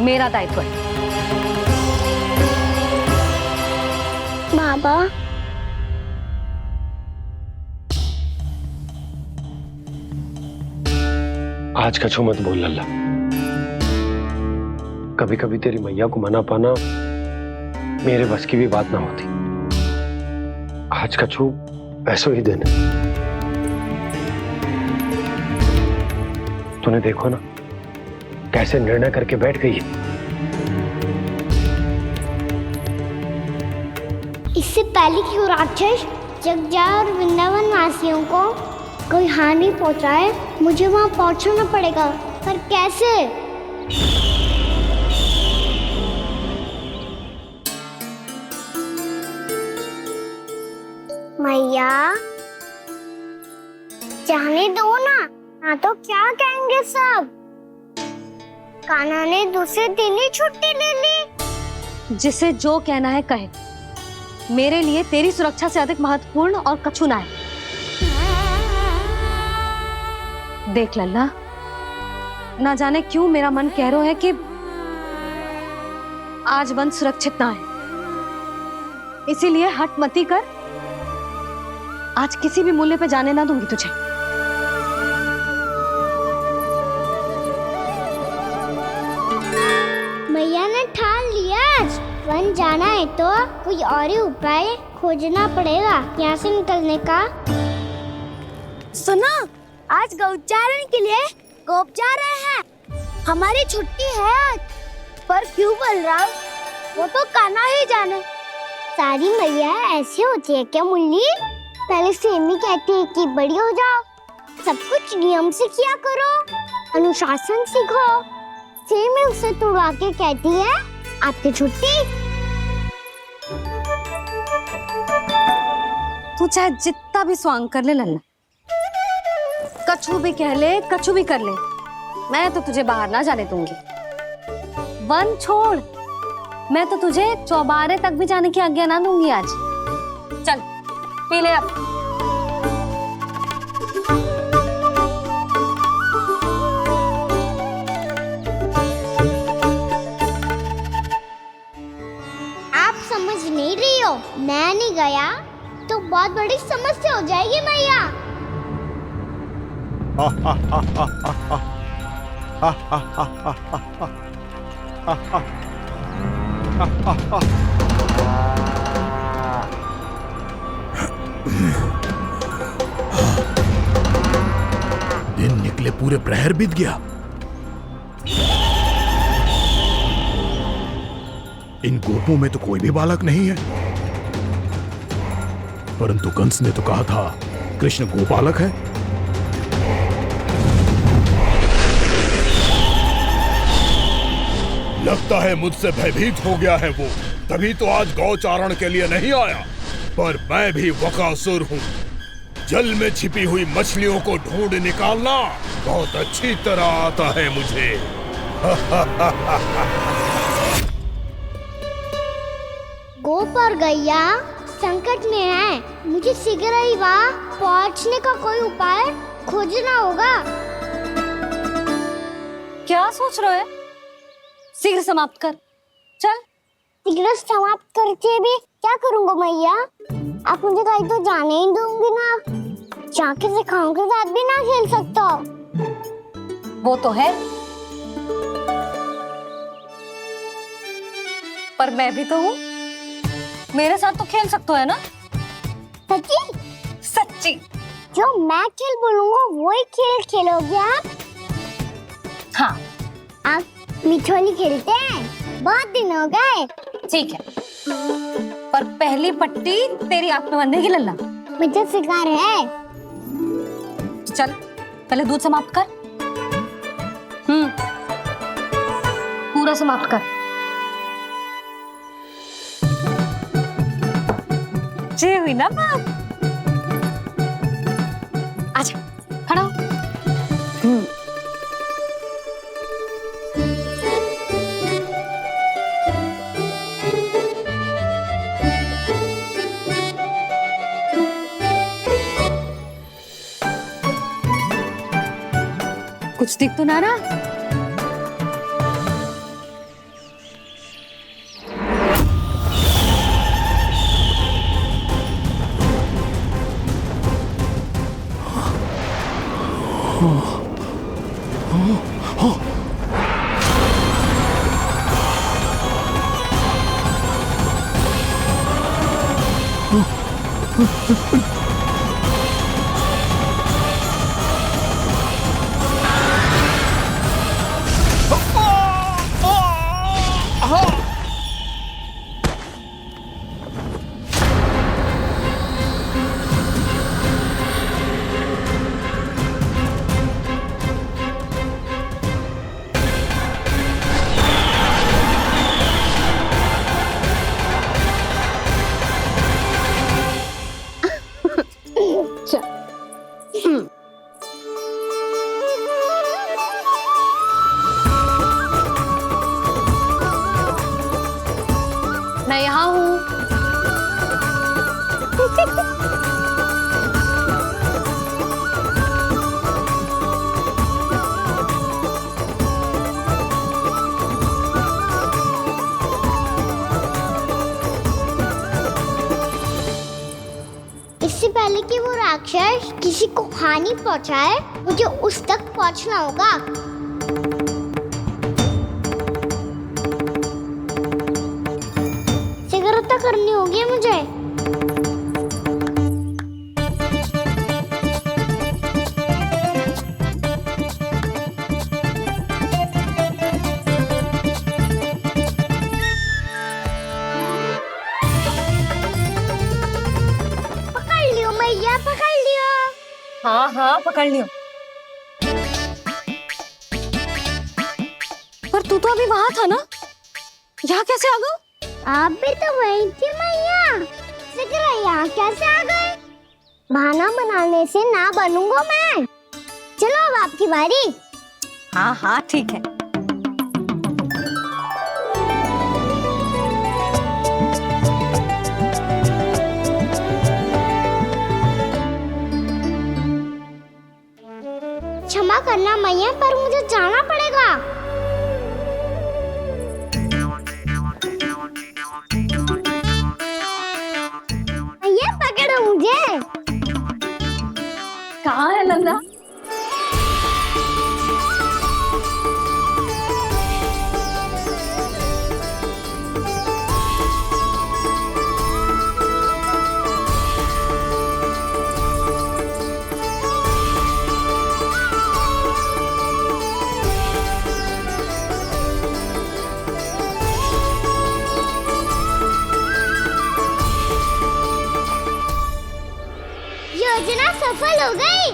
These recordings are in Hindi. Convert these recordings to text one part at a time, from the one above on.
मेरा दायित्व है। बाबा, आज कछु मत बोल लल्ला। कभी कभी तेरी मैया को मना पाना मेरे बस की भी बात ना होती। आज कछु पैसों ही देने। तूने देखो ना कैसे निर्णय करके बैठ गई है। इससे पहले कि वो राक्षस जगजा और वृंदावन वासियों को कोई हानि पहुंचाए, मुझे वहां पहुंचना पड़ेगा। पर कैसे? मैया, जाने दो ना तो क्या कहेंगे सब। कान्हा ने दूसरे दिन ही छुट्टी ले ली। जिसे जो कहना है कहे। मेरे लिए तेरी सुरक्षा से अधिक महत्वपूर्ण और कछु ना है। देख लल्ला, ना जाने क्यों मेरा मन कह रहा है कि आज वन सुरक्षित ना है। इसीलिए हट मती कर। आज किसी भी मूल्य पे जाने ना दूंगी तुझे। मैया ने ठान लिया, वन जाना है तो कोई और ही उपाय खोजना पड़ेगा यहाँ से निकलने का। सुनो, आज गौचारण के लिए गोप जा रहे हैं। हमारी छुट्टी है आज। पर क्यों बलराम? वो तो कान्हा ही जाने। सारी मैया ऐसी होती है क्या मुल्ली? पहले सेमी कहती है कि बड़ी हो जाओ, सब कुछ नियम से किया करो, अनुशासन सीखो। सेमी उसे तुड़वा के कहती है आपकी छुट्टी। तू चाहे जितना भी स्वांग कर ले लल्ला, कछु भी कह ले, कछु भी कर ले, मैं तो तुझे बाहर ना जाने दूंगी। वन छोड़, मैं तो तुझे चौबारे तक भी जाने की आज्ञा ना दूंगी आज। चल पी ले अब। आप समझ नहीं रही हो, मैं नहीं गया तो बहुत बड़ी समस्या हो जाएगी मैया। दिन निकले पूरे प्रहर बीत गया। इन गोपों में तो कोई भी बालक नहीं है, परंतु कंस ने तो कहा था कृष्ण गोपालक है। लगता है मुझसे भयभीत हो गया है वो, तभी तो आज गौचारण के लिए नहीं आया। पर मैं भी बकासुर हूँ। जल में छिपी हुई मछलियों को ढूंढ निकालना बहुत अच्छी तरह आता है मुझे। गोप और गैया संकट में है, मुझे शीघ्र ही वहाँ पहुँचने का कोई उपाय खोजना होगा। क्या सोच रहे हो? शीघ्र समाप्त कर, चल। शीघ्र समाप्त करके भी क्या करूँगा मैया? आप मुझे कहीं तो जाने ही दूंगी ना। जाके सिखाओं के साथ भी ना खेल सकता। वो तो है, पर मैं भी तो हूँ। मेरे साथ तो खेल सकते हो है ना? सच्ची? सच्ची। जो मैं खेल बोलूँगा वही खेल खेलोगे आप? हाँ। आप मिठोली खेलते हैं? बहुत दिन हो गए। ठीक है, पर पहली पट्टी तेरी आंख में बंधेगी लल्ला। मुझे शिकार है। चल पहले दूध समाप्त कर। पूरा समाप्त कर। जे हुई ना बात। आजा, खड़ा हो। कुछ दिख तो ना रहा? मैं यहाँ हूँ। इससे पहले कि वो राक्षस किसी को हानि पहुंचाए, मुझे उस तक पहुंचना होगा। सिगरेट करनी होगी मुझे। पकड़ लियो मैया, पकड़ लियो। हाँ हाँ पकड़ लियो। पर तू तो अभी वहां था ना, यहाँ कैसे आ गया? आप भी तो वही थी मैया, सिगरा यहाँ कैसे आ गए? बहाना बनाने से ना बनूंगा मैं। चलो अब आपकी बारी। हाँ हाँ ठीक है। क्षमा करना मैया, पर मुझे जाना पड़ेगा। मैया पकड़ो मुझे। कहाँ है नंदा? योजना सफल हो गई।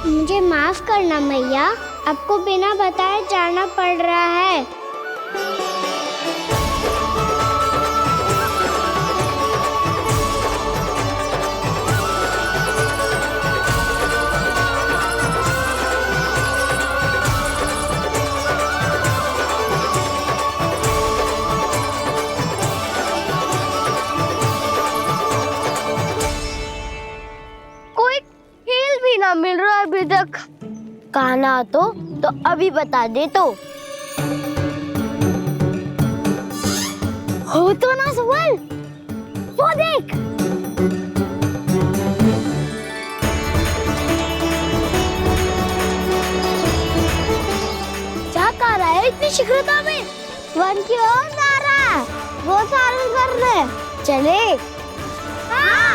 मुझे माफ करना मैया, आपको बिना बताए जाना पड़ रहा है। कोई खेल भी ना मिल रहा अभी तक। कहना तो अभी बता दे तो। हो तो ना सवाल, वो देख। क्या कर रहा है इतनी शीघ्रता में? वन की ओर जा रहा है, वो सारे कर रहे। चले। हाँ।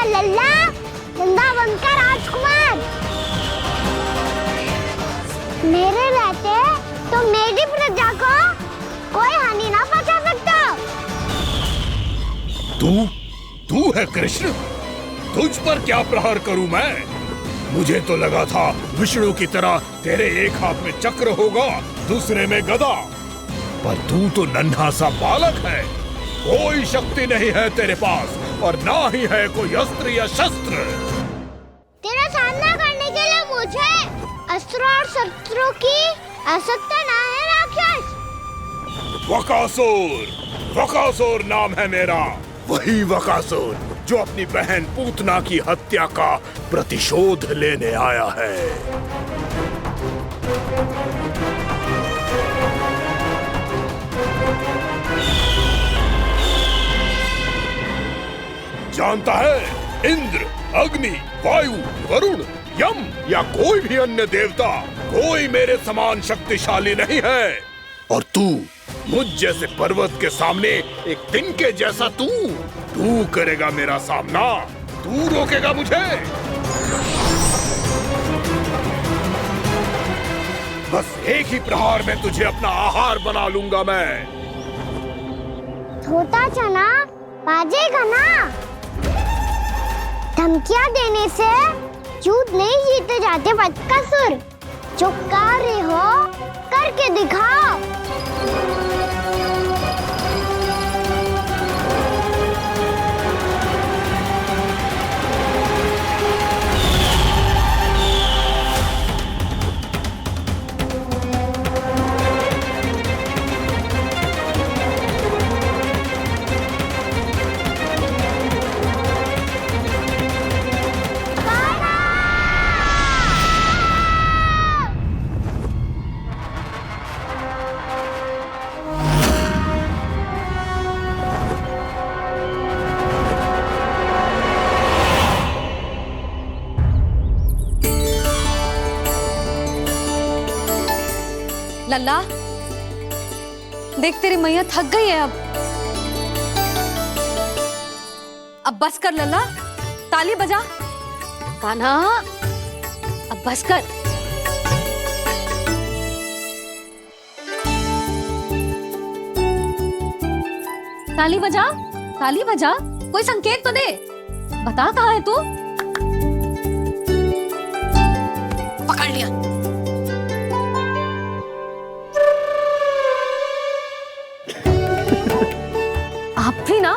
का लल्ला, वृंदावन का राजकुमार। मेरे रहते तो मेरी प्रजा को कोई हानि ना पहुंचा सकता। तू है कृष्ण? तुझ पर क्या प्रहार करूं मैं? मुझे तो लगा था विष्णु की तरह तेरे एक हाथ में चक्र होगा, दूसरे में गदा, पर तू तो नन्हा सा बालक है। कोई शक्ति नहीं है तेरे पास और ना ही है कोई अस्त्र या शस्त्र। तेरा सामना करने के लिए मुझे अस्त्रों और शस्त्रों की आवश्यकता ना है राक्षस। वकासुर नाम है मेरा, वही वकासुर जो अपनी बहन पूतना की हत्या का प्रतिशोध लेने आया है। जानता है, इंद्र, अग्नि, वायु, वरुण, यम या कोई भी अन्य देवता कोई मेरे समान शक्तिशाली नहीं है। और तू मुझ जैसे पर्वत के सामने एक तिनके जैसा तू करेगा मेरा सामना? तू रोकेगा मुझे? बस एक ही प्रहार में तुझे अपना आहार बना लूंगा मैं। छोटा चना बाजेगा ना। धमकियां देने से युद्ध नहीं जीते जाते बदकसूर। जो कार्य हो करके दिखाओ। लल्ला, देख तेरी मैया थक गई है अब बस कर लल्ला, ताली बजा। कान्हा, अब बस कर। ताली बजा, ताली बजा, कोई संकेत तो दे, बता कहाँ है तू? पकड़ लिया। आप भी ना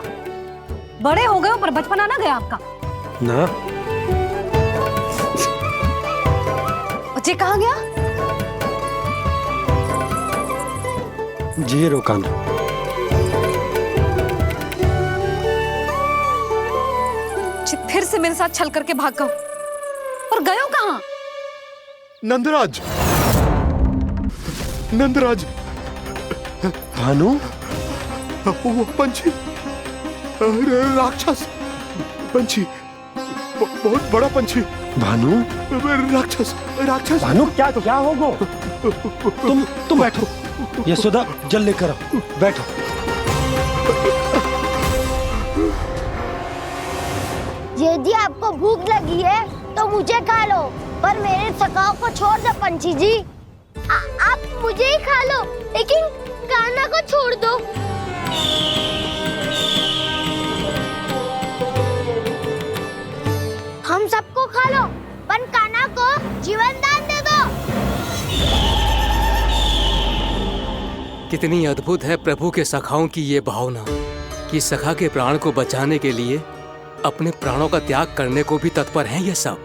बड़े हो गए हो, पर बचपना ना गया आपका ना। बच्चे कहाँ गया? जी रोकान। फिर से मेरे साथ छल करके भाग गए, और गए हो कहाँ? नंदराज, नंदराज। भानु, वो पंछी, राक्षस पंछी, बहुत बड़ा पंछी। भानु, राक्षस, राक्षस। भानु, क्या हो गो? तुम बैठो, यशोदा जल लेकर आओ, बैठो। यदि आपको भूख लगी है तो मुझे खा लो, पर मेरे थकाव को छोड़ दो पंछी जी। आप मुझे ही खा लो, लेकिन कान्हा को छोड़ दो। हम सबको खा लो, पर कान्हा को जीवन दान दे दो। कितनी अद्भुत है प्रभु के सखाओं की ये भावना कि सखा के प्राण को बचाने के लिए अपने प्राणों का त्याग करने को भी तत्पर हैं ये सब।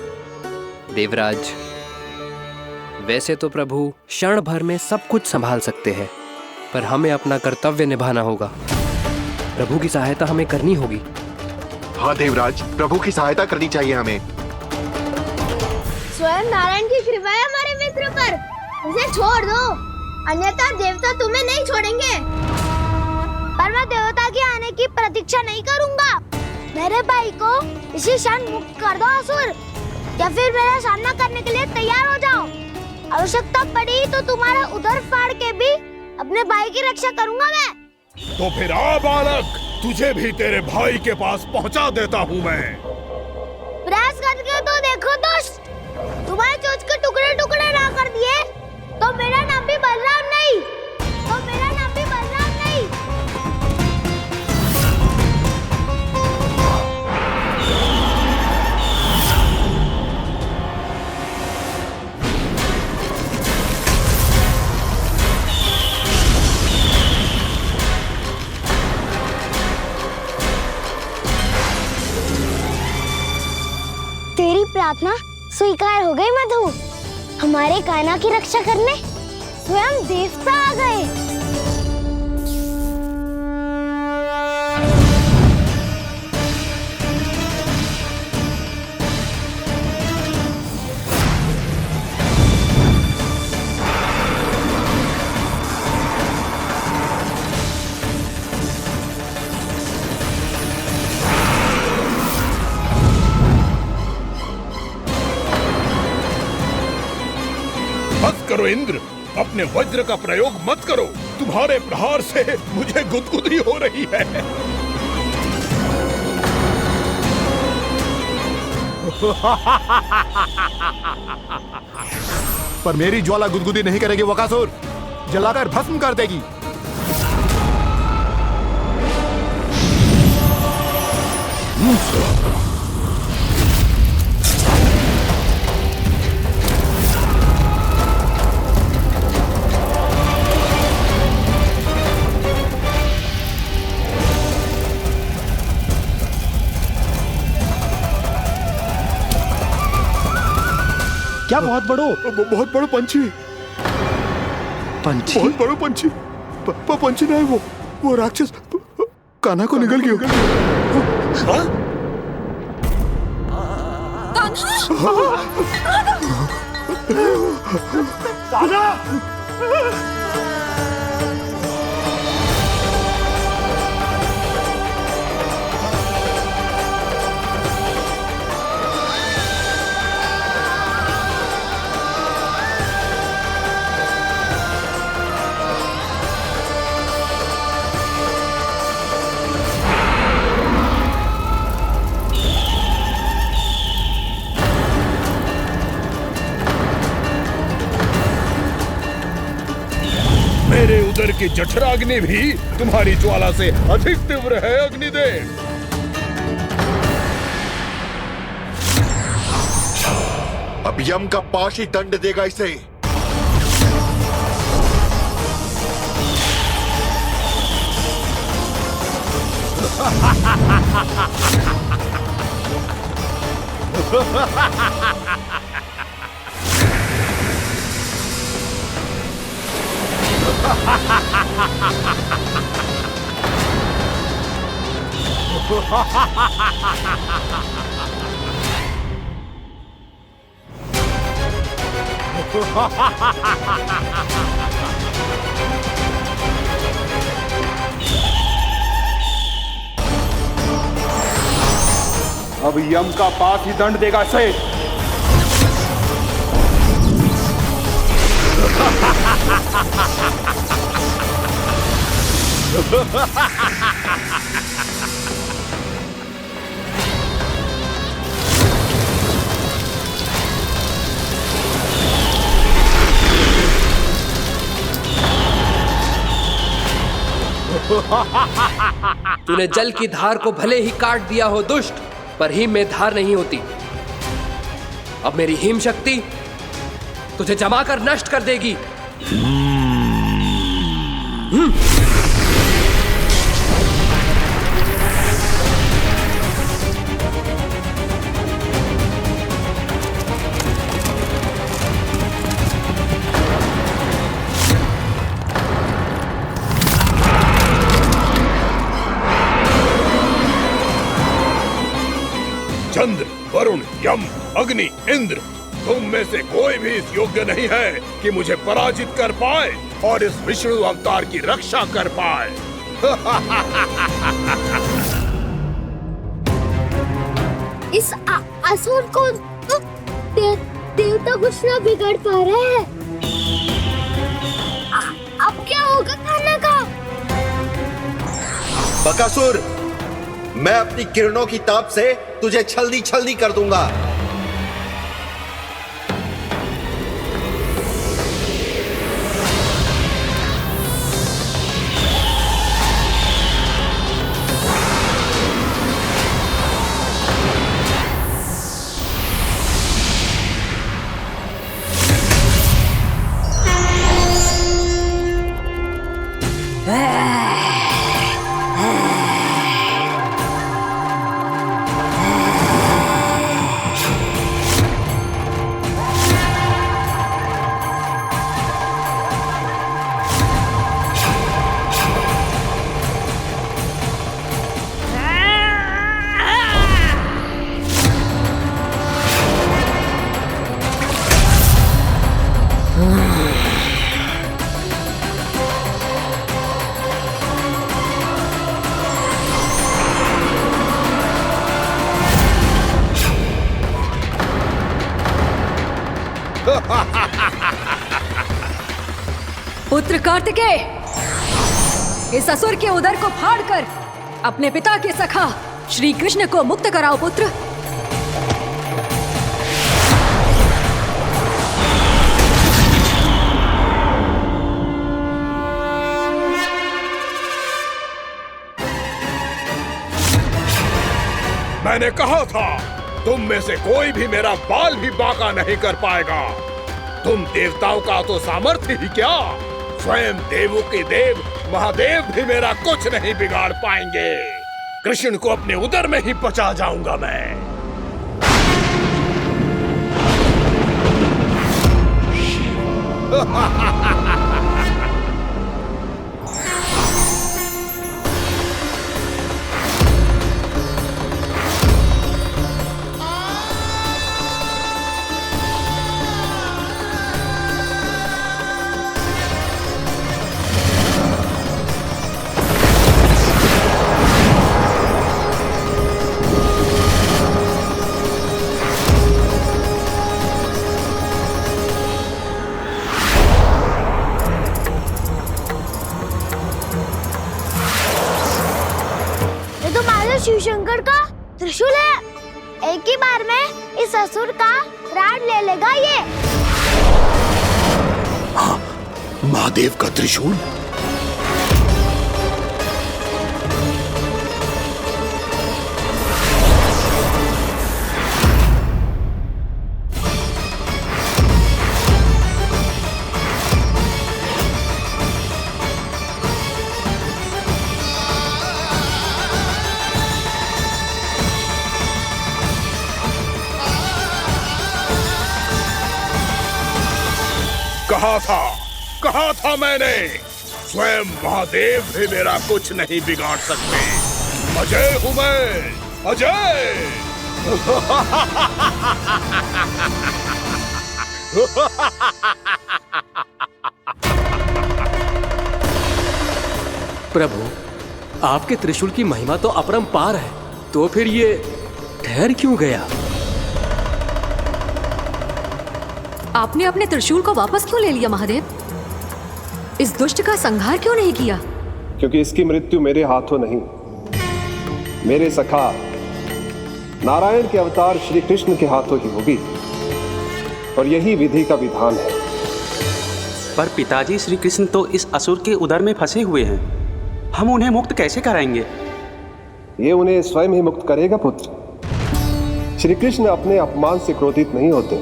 देवराज, वैसे तो प्रभु क्षण भर में सब कुछ संभाल सकते हैं, पर हमें अपना कर्तव्य निभाना होगा। प्रभु की सहायता हमें करनी होगी। हाँ देवराज, प्रभु की सहायता करनी चाहिए हमें। स्वयं नारायण की कृपा है हमारे मित्र पर, उसे छोड़ दो, अन्यथा देवता तुम्हें नहीं छोड़ेंगे। पर मैं देवता के आने की प्रतीक्षा नहीं करूंगा। मेरे भाई को इसी क्षण मुक्त कर दो असुर, या फिर मेरा सामना करने के लिए तैयार हो जाओ। आवश्यकता पड़ी तो तुम्हारा उदर फाड़ के भी अपने भाई की रक्षा करूंगा मैं। तो फिर आ बालक, तुझे भी तेरे भाई के पास पहुंचा देता हूं मैं। प्रार्थना स्वीकार हो गई मधु। हमारे कान्हा की रक्षा करने स्वयं देवता आ गए। बस करो इंद्र, अपने वज्र का प्रयोग मत करो। तुम्हारे प्रहार से मुझे गुदगुदी हो रही है। पर मेरी ज्वाला गुदगुदी नहीं करेगी वकासुर, जलाकर भस्म कर देगी। क्या बहुत बहुत बड़ो पंछी। पंछी? बहुत बड़ो पंछी। पंछी नहीं, वो राक्षस कान्हा को निगल गया। हाँ? मेरे उदर की जठराग्नि भी तुम्हारी ज्वाला से अधिक तीव्र है अग्निदेव। अब यम का पाश ही दंड देगा इसे। अब यम का पास ही दंड देगा इसे। तूने जल की धार को भले ही काट दिया हो दुष्ट, पर हिम में धार नहीं होती। अब मेरी हिम शक्ति तुझे जमाकर नष्ट कर देगी। चंद्र, वरुण, यम, अग्नि, इंद्र, तुम में से कोई भी इस योग्य नहीं है कि मुझे पराजित कर पाए और इस विष्णु अवतार की रक्षा कर पाए। इस असुर को तो देवता कुछ ना बिगाड़ पा रहे हैं। अब क्या होगा कान्हा का? बकासुर, मैं अपनी किरणों की ताप से तुझे छलनी छलनी कर दूंगा। पुत्र कार्तिकेय, इस असुर के उदर को फाड़कर अपने पिता के सखा श्री कृष्ण को मुक्त कराओ पुत्र। मैंने कहा था तुम में से कोई भी मेरा बाल भी बांका नहीं कर पाएगा। तुम देवताओं का तो सामर्थ्य ही क्या, स्वयं देवों के देव महादेव भी मेरा कुछ नहीं बिगाड़ पाएंगे। कृष्ण को अपने उदर में ही पचा जाऊंगा मैं। शिव शंकर का त्रिशूल है। एक ही बार में इस असुर का प्राण ले लेगा ये। हाँ, महादेव का त्रिशूल। कहा था मैंने, स्वयं महादेव भी मेरा कुछ नहीं बिगाड़ सकते। अजय हूं मैं, अजय। प्रभु, आपके त्रिशूल की महिमा तो अपरंपार है, तो फिर ये ठहर क्यों गया? आपने अपने त्रिशूल को वापस क्यों ले लिया महादेव? इस दुष्ट का संहार क्यों नहीं किया? क्योंकि इसकी मृत्यु मेरे हाथों नहीं, मेरे सखा नारायण के अवतार श्री कृष्ण के हाथों ही होगी, और यही विधि का विधान है। पर पिताजी, श्री कृष्ण तो इस असुर के उदर में फंसे हुए हैं, हम उन्हें मुक्त कैसे कराएंगे? ये उन्हें स्वयं ही मुक्त करेगा पुत्र। श्री कृष्ण अपने अपमान से क्रोधित नहीं होते,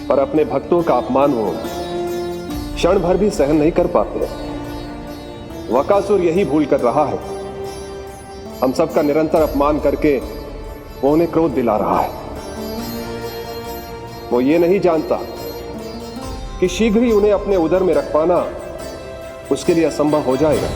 पर अपने भक्तों का अपमान वो क्षण भर भी सहन नहीं कर पाते। वकासुर यही भूल कर रहा है, हम सबका निरंतर अपमान करके वो उन्हें क्रोध दिला रहा है। वो ये नहीं जानता कि शीघ्र ही उन्हें अपने उदर में रख पाना उसके लिए असंभव हो जाएगा।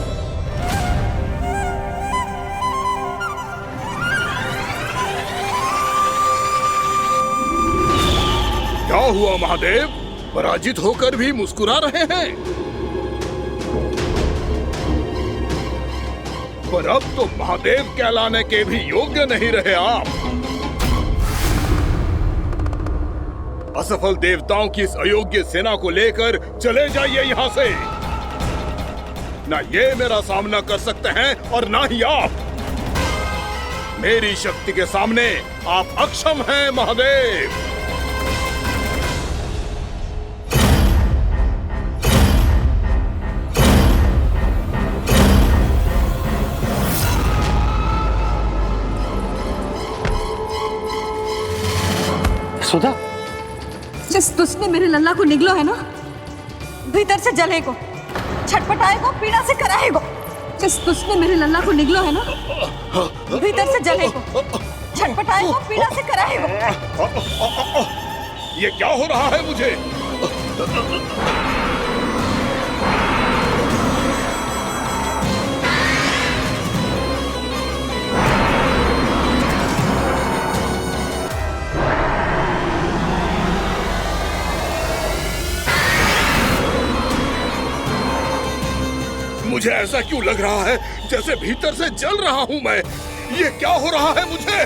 क्या हुआ महादेव, पराजित होकर भी मुस्कुरा रहे हैं? पर अब तो महादेव कहलाने के भी योग्य नहीं रहे आप। असफल देवताओं की इस अयोग्य सेना को लेकर चले जाइए यहाँ से। ना ये मेरा सामना कर सकते हैं और ना ही आप। मेरी शक्ति के सामने आप अक्षम हैं महादेव। सुधा, जिस दुष्ट ने मेरे लल्ला को निगलो है ना, भीतर से जलेगो, छटपटाएगो, पीड़ा से कराएगो। जिस दुष्ट ने मेरे लल्ला को निगलो है ना, भीतर से जलेगो, छटपटाएगो, पीड़ा से कराएगो। ये क्या हो रहा है मुझे? मुझे ऐसा क्यों लग रहा है जैसे भीतर से जल रहा हूं मैं। ये क्या हो रहा है मुझे?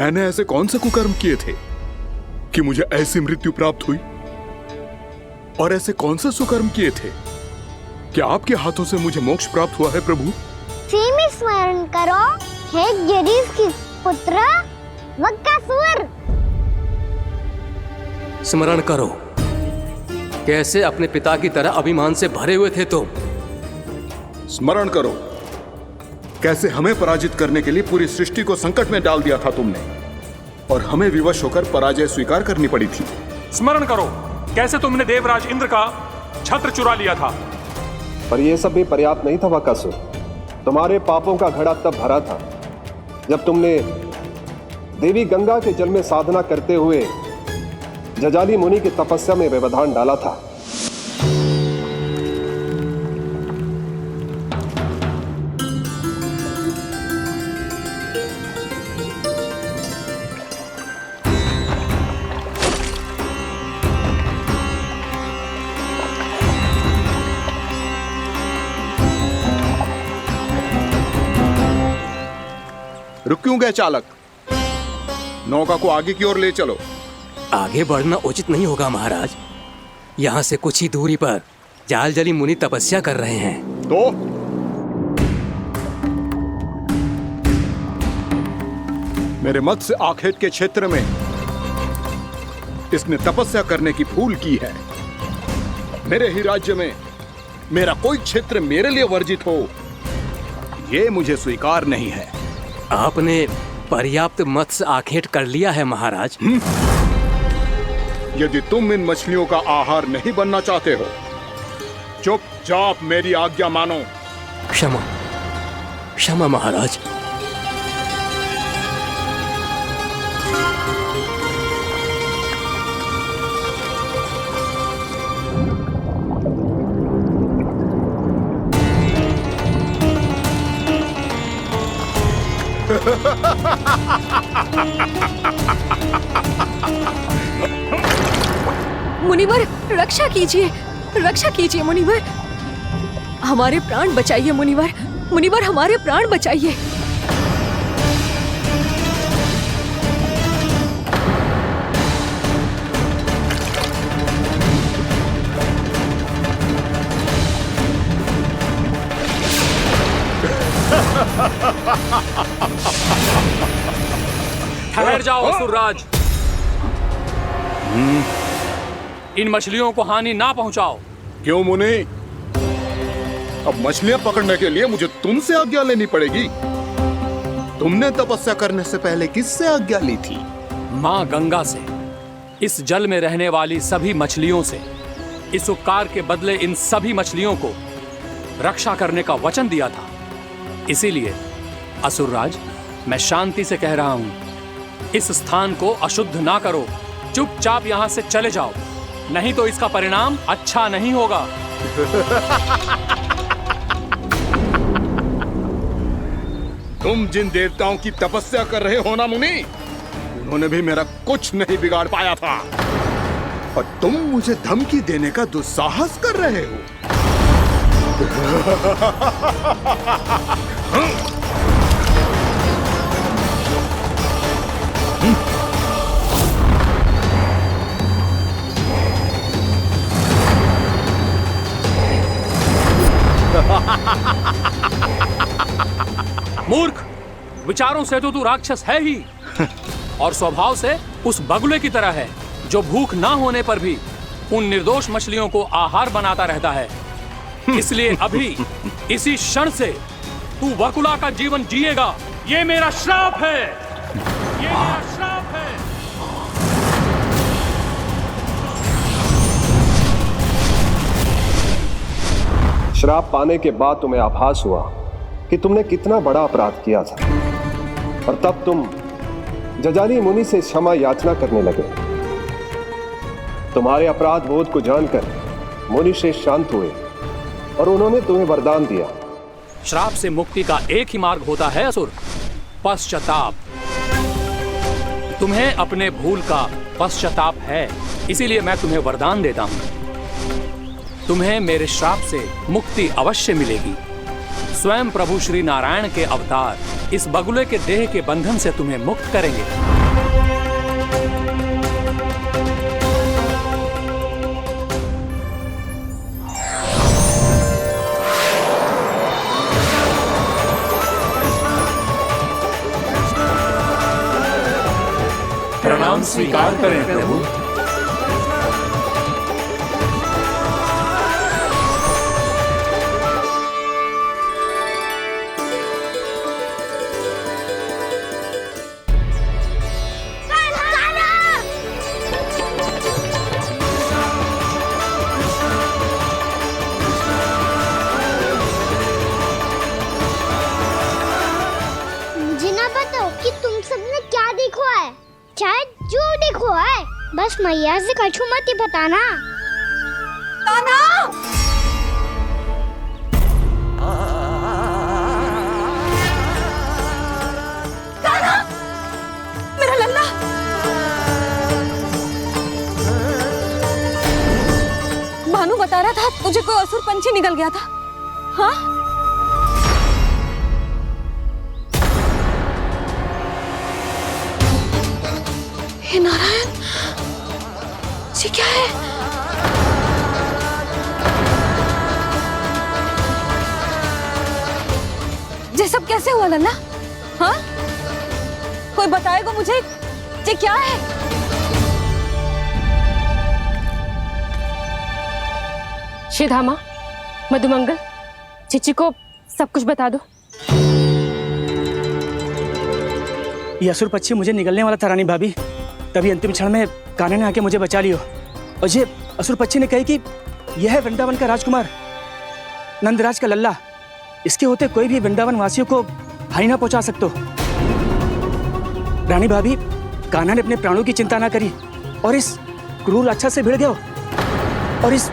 मैंने ऐसे कौन से कुकर्म किए थे कि मुझे ऐसी मृत्यु प्राप्त हुई? और ऐसे कौन से सुकर्म किए थे कि आपके हाथों से मुझे मोक्ष प्राप्त हुआ है प्रभु? में स्मरण करो, हे जरीफ की पुत्र वक्कासुर। स्मरण करो, कैसे अपने पिता की तरह अभिमान से भरे हुए थे तुम। स्मरण करो, कैसे हमें पराजित करने के लिए पूरी सृष्टि को संकट में डाल दिया था तुमने, और हमें विवश होकर पराजय स्वीकार करनी पड़ी थी। स्मरण करो, कैसे तुमने देवराज इंद्र का छत्र चुरा लिया था। पर यह सब भी पर्याप्त नहीं था वक्कासुर। तुम्हारे पापों का घड़ा तब भरा था जब तुमने देवी गंगा के जल में साधना करते हुए जजाली मुनि की तपस्या में व्यवधान डाला था। रुक क्यों गए चालक? नौका को आगे की ओर ले चलो। आगे बढ़ना उचित नहीं होगा महाराज। यहाँ से कुछ ही दूरी पर जालजली मुनि तपस्या कर रहे हैं। तो मेरे मत्स्य आखेट के क्षेत्र में इसने तपस्या करने की भूल की है। मेरे ही राज्य में मेरा कोई क्षेत्र मेरे लिए वर्जित हो, यह मुझे स्वीकार नहीं है। आपने पर्याप्त मत्स्य आखेट कर लिया है महाराज। यदि तुम इन मछलियों का आहार नहीं बनना चाहते हो, चुपचाप मेरी आज्ञा मानो। क्षमा, क्षमा महाराज। मुनिवर, रक्षा कीजिए, रक्षा कीजिए मुनिवर। हमारे प्राण बचाइए मुनिवर, मुनिवर हमारे प्राण बचाइए। ठहर जाओ असुरराज, इन मछलियों को हानि ना पहुंचाओ। क्यों मुनि? अब मछलियां पकड़ने के लिए मुझे तुमसे आज्ञा लेनी पड़ेगी। तुमने तपस्या करने से पहले किससे आज्ञा ली थी? मां गंगा से, इस जल में रहने वाली सभी मछलियों से। इस उपकार के बदले इन सभी मछलियों को रक्षा करने का वचन दिया था। इसीलिए असुरराज, मैं शांति से कह रहा हूं, इस स्थान को अशुद्ध ना करो। चुपचाप यहां से चले जाओ, नहीं तो इसका परिणाम अच्छा नहीं होगा। तुम जिन देवताओं की तपस्या कर रहे हो ना मुनि, उन्होंने भी मेरा कुछ नहीं बिगाड़ पाया था, और तुम मुझे धमकी देने का दुस्साहस कर रहे हो। मूर्ख, विचारों से तो तू राक्षस है ही, और स्वभाव से उस बगुले की तरह है जो भूख ना होने पर भी उन निर्दोष मछलियों को आहार बनाता रहता है। इसलिए अभी इसी क्षण से तू वकुला का जीवन जिएगा। ये मेरा श्राप है, ये मेरा श्राप है। श्राप पाने के बाद तुम्हें आभास हुआ कि तुमने कितना बड़ा अपराध किया था, और तब तुम जजाली मुनि से क्षमा याचना करने लगे। तुम्हारे अपराध बोध को जानकर मुनि श्रेष्ठ शांत हुए और उन्होंने तुम्हें वरदान दिया। श्राप से मुक्ति का एक ही मार्ग होता है असुर, पश्चाताप। तुम्हें अपने भूल का पश्चाताप है, इसीलिए मैं तुम्हें वरदान देता हूं। तुम्हें मेरे श्राप से मुक्ति अवश्य मिलेगी। स्वयं प्रभु श्री नारायण के अवतार इस बगुले के देह के बंधन से तुम्हें मुक्त करेंगे। प्रणाम स्वीकार करें प्रभु। मुझे ना बताओ कि तुम सबने क्या देखा है, चाहे जो देखो है, बस मैया से कछु मत ही बताना। कान्हा! कान्हा! मेरा लल्ला! भानु बता रहा था तुझे कोई असुर पंछी निकल गया था। हाँ? हे नारायण, ये क्या है? ये सब कैसे हुआ लल्ला? हाँ? कोई बताएगा मुझे ये क्या है? श्रीधामा, मधुमंगल, चिची को सब कुछ बता दो। ये असुर पक्षी मुझे निगलने वाला था रानी भाभी, तभी अंतिम क्षण में कान्हा ने आके मुझे बचा लियो। और ये असुर पक्षी ने कही कि यह है वृंदावन का राजकुमार, नंदराज का लल्ला। इसके होते कोई भी वृंदावन वासियों को हानि ना पहुंचा सकते। रानी भाभी, कान्हा ने अपने प्राणों की चिंता ना करी और इस क्रूर राक्षस से भिड़ गयो और इस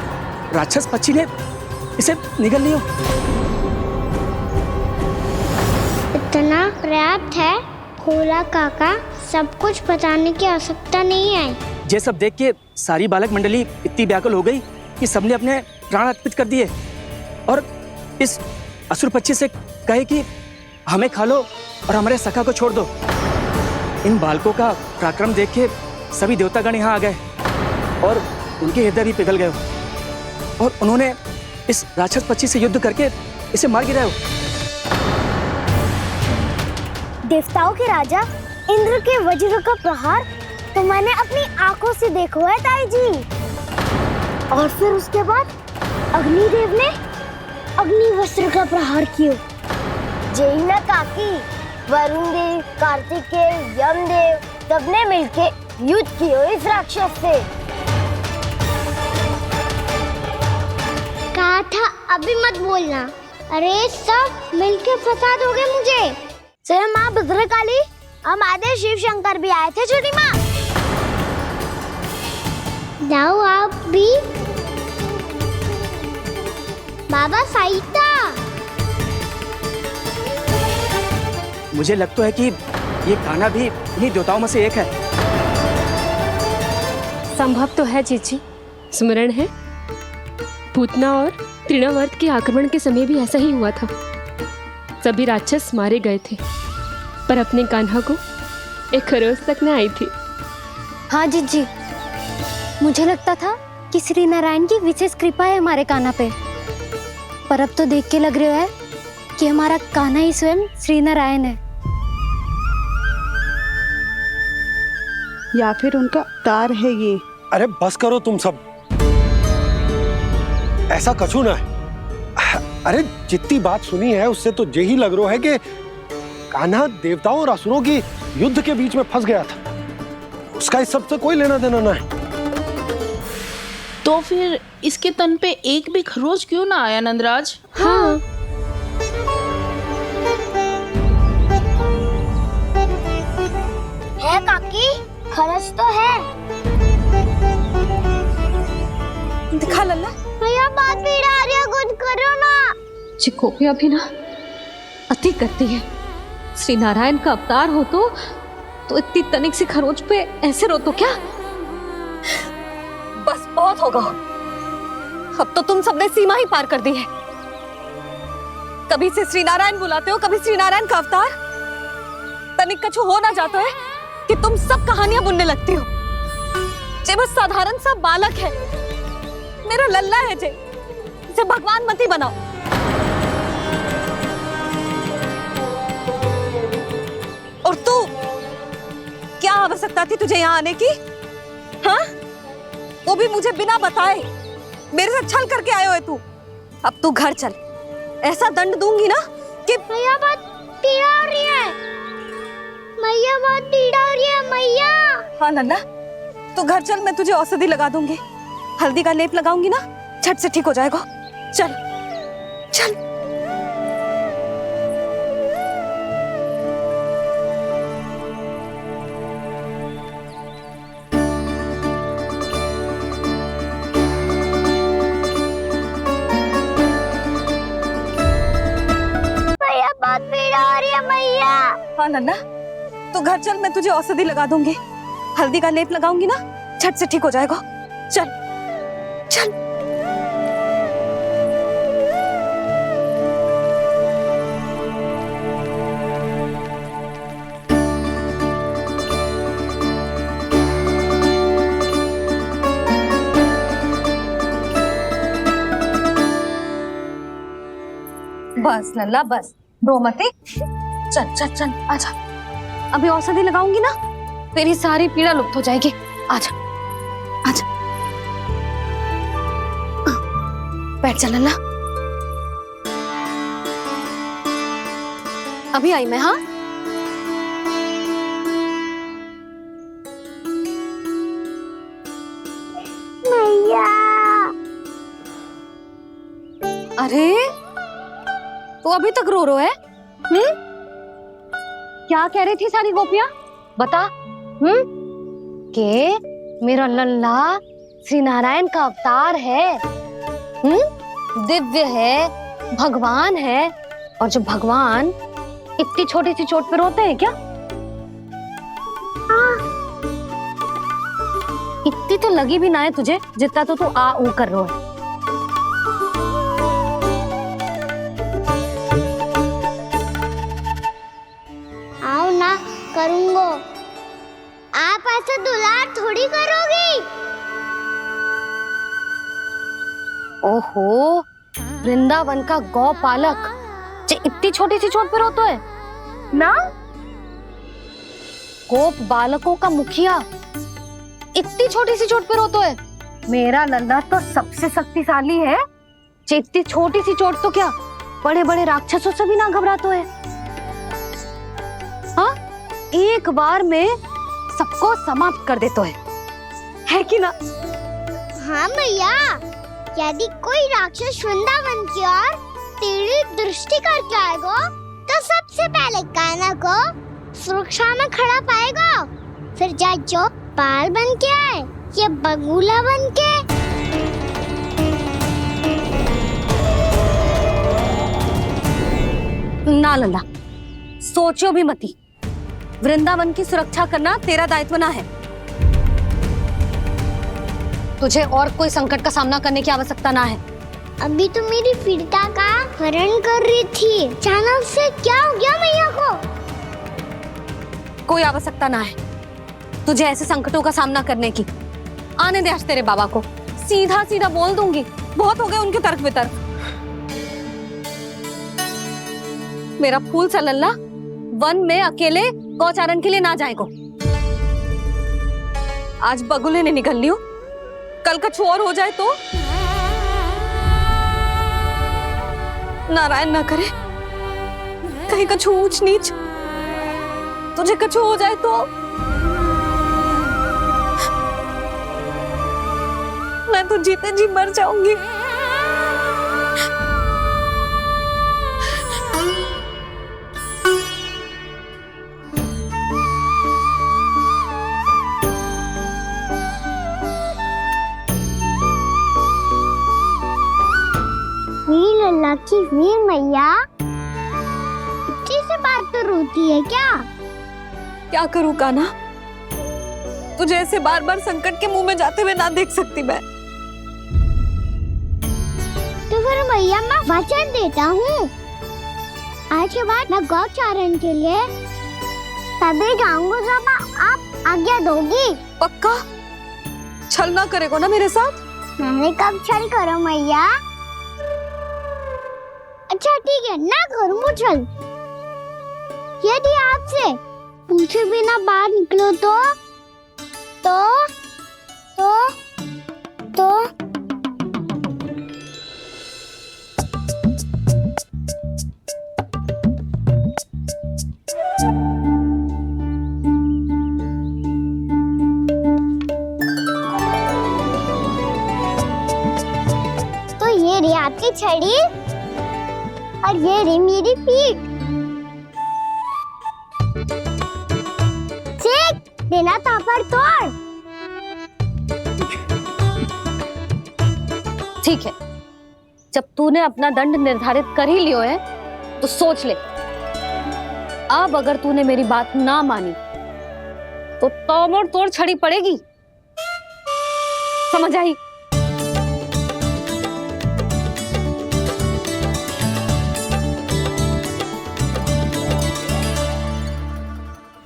राक्षस पक्षी ने इसे निगल लियो। इतना पर्याप्त है भोला काका, सब कुछ बताने की आवश्यकता नहीं है। ये सब देख के सारी बालक मंडली इतनी व्याकुल हो गई कि सबने अपने प्राण अर्पित कर दिए और इस असुर पक्षी से कहे कि हमें खा लो और हमारे सखा को छोड़ दो। इन बालकों का पराक्रम देख के सभी देवतागण यहाँ आ गए और उनके हृदय भी पिघल गए और उन्होंने इस राक्षस पक्षी से युद्ध करके इसे मार गिराया। देवताओं के राजा इंद्र के वज्र का प्रहार तो मैंने अपनी आंखों से देखा है ताई जी। और फिर उसके बाद अग्निदेव ने अग्निवस्त्र का प्रहार किया। जय ना काकी, वरुण देव, कार्तिकेय, यमदेव सबने मिलके युद्ध किया इस राक्षस से। कहा था अभी मत बोलना। अरे सब मिलके फंसा दोगे मुझे। जय माँ भद्रकाली, हमारे शिव शंकर भी आए थे छोटी माँ। जाओ आप भी। बाबा साईता, मुझे लगता है कि ये कान्हा भी इन्हीं देवताओं में से एक है। संभव तो है चीची। स्मरण है, पूतना और तृणावर्त के आक्रमण के समय भी ऐसा ही हुआ था। सभी राक्षस मारे गए थे, पर अपने कान्हा को एक खरोच तक न आई थी। हाँ जीजी, मुझे लगता था कि श्री नारायण की विशेष कृपा है हमारे कान्हा पे, पर अब तो देख के लग रहा है कि हमारा कान्हा ही स्वयं श्री नारायण है। या फिर उनका अवतार है ये। अरे बस करो तुम सब, ऐसा कछु ना है। अरे जितनी बात सुनी है उससे तो यही लग रहा है कि कान्हा देवताओं और असुरों की युद्ध के बीच में फंस गया था। उसका इस सब से कोई लेना देना ना है। तो फिर इसके तन पे एक भी खरोच क्यों ना आया नंदराज? हाँ, है काकी, खरच तो है। दिखा लल्ला। भैया बात पीड़ा आ रही है, कुछ करो ना। चिकोपिया भी ना अति करती है। श्री नारायण का अवतार हो तो इतनी तनिक सी खरोच पे ऐसे रो तो क्या? बस बहुत होगा। अब तो तुम सबने सीमा ही पार कर दी है। कभी से श्री नारायण बुलाते हो, कभी श्री नारायण का अवतार। तनिक कछु हो ना जाता है कि तुम सब कहानियां बुनने लगती हो। जे बस साधारण सा बालक है, मेरा लल्ला है जे, इसे भगवान मत ही बनाओ। और तू, क्या आवश्यकता थी तुझे यहाँ आने की? हाँ, वो भी मुझे बिना बताए। मेरे साथ छल करके आयो है तू। अब तू घर चल, ऐसा दंड दूंगी ना कि मैया बहुत पीड़ा हो रही है। मैया बहुत पीड़ा हो रही है मैया। हाँ लल्ला, तू घर चल, मैं तुझे औषधि लगा दूंगी। हल्दी का लेप लगाऊंगी ना, झट से ठीक हो जाएगा। चल चल। मैया बहुत पीड़ा हो रही है मैया। हाँ लल्ला, तू घर चल, मैं तुझे औषधि लगा दूंगी। हल्दी का लेप लगाऊंगी ना, झट से ठीक हो जाएगा। चल चल। बस लल्ला बस, रो मत। चल चल चल, आजा। अभी औषधि लगाऊंगी ना, तेरी सारी पीड़ा लुप्त हो जाएगी। आजा आजा, बैठ जा लल्ला। अभी आई मैं। हाँ, मैया। अरे तू अभी तक रो है? क्या कह रही थी सारी गोपियां? बता। के मेरा लल्ला श्री नारायण का अवतार है, दिव्य है, भगवान है। और जो भगवान इतनी छोटी सी चोट पे रोते हैं क्या? इतनी तो लगी भी ना है तुझे, जितना तो तू आ ऊ कर रो है। आओ ना, करूंगो। आप ऐसे दुलार थोड़ी करोगी। ओहो, वृंदावन का गौपालक जो इतनी छोटी सी चोट पे रोता है ना? गोप बालकों का मुखिया इतनी छोटी सी चोट पे रोता है? मेरा लल्ला तो सबसे शक्तिशाली है। इतनी छोटी सी चोट तो क्या, बड़े बड़े राक्षसों से भी ना घबराता है। हाँ, एक बार में सबको समाप्त कर देता है कि ना? हाँ मैया, यदि कोई राक्षस वृंदावन की ओर टेढ़ी दृष्टि करके आएगा, तो सबसे पहले कान्हा को सुरक्षा में खड़ा पाएगा। फिर चाहे जो बाल बन के आए या बगुला बन के। ना लल्ला, सोचो भी मती। वृंदावन की सुरक्षा करना तेरा दायित्व ना है। तुझे और कोई संकट का सामना करने की आवश्यकता ना है। अभी तो मेरी पीड़िता का हरण कर रही थी, अचानक से क्या हो गया मैया को? कोई आवश्यकता ना है तुझे ऐसे संकटों का सामना करने की। आने दे आज तेरे बाबा को, सीधा सीधा बोल दूंगी। बहुत हो गए उनके तर्क वितर्क। मेरा फूल सा लल्ला वन में अकेले गौचारण के लिए ना जाएगो। आज बगुले ने निकल लियो, कल कछु और हो जाए तो? नारायण ना करे, कहीं कछु ऊंच नीच तुझे कछु हो जाए तो? मैं तो जीते जी मर जाऊंगी। वीर लल्ला की वीर मैया इतनी से बात तो रोती है क्या? क्या करूं कान्हा, तुझे ऐसे बार बार संकट के मुंह में जाते हुए ना देख सकती मैं। तो फिर मैया मैं वचन देता हूँ, आज के बाद मैं गौचारण के लिए तभी जाऊंगा जब आप आज्ञा दोगी। पक्का छल ना करेगा ना मेरे साथ? मैंने कब छल करो मैया? अच्छा ठीक है, ना करूँ छल। यदि आपसे पूछे बिना बाहर निकलो तो ये रही आपकी छड़ी और ये रही मेरी पीठ। ठीक देना तापर तोड़। ठीक है, जब तूने अपना दंड निर्धारित कर ही लियो है तो सोच ले, अब अगर तूने मेरी बात ना मानी तो तोड़ तोड़ छड़ी पड़ेगी, समझ आई?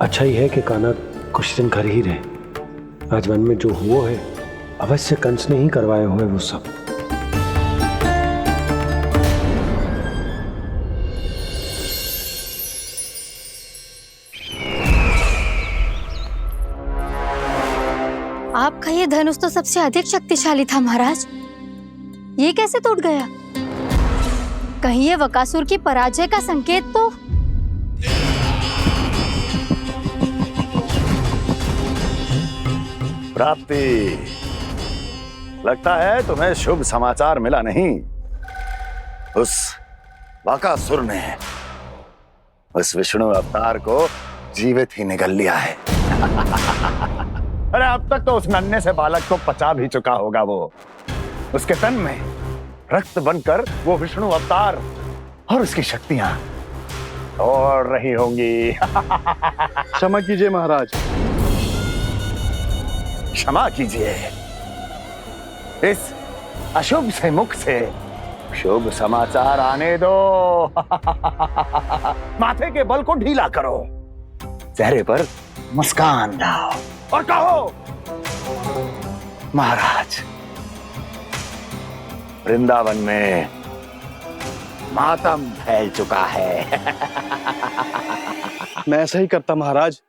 अच्छा ही है कि कान्हा कुछ दिन घर ही रहे। आज वन में जो हुआ है अवश्य कंस ने ही करवाए हुए वो सब। आपका ये धनुष तो सबसे अधिक शक्तिशाली था महाराज, ये कैसे टूट गया? कहीं ये वकासुर की पराजय का संकेत तो? प्राप्ति, लगता है तुम्हें शुभ समाचार मिला नहीं। उस वकासुर ने उस विष्णु अवतार को जीवित ही निगल लिया है। अरे अब तक तो उस नन्हे से बालक को पचा भी चुका होगा वो। उसके तन में रक्त बनकर वो विष्णु अवतार और उसकी शक्तियां दौड़ रही होंगी। क्षमा कीजिए महाराज। क्षमा कीजिए, इस अशुभ से मुख से शुभ समाचार आने दो। माथे के बल को ढीला करो, चेहरे पर मुस्कान लाओ और कहो, महाराज, वृंदावन में मातम फैल चुका है। मैं ऐसा ही करता महाराज,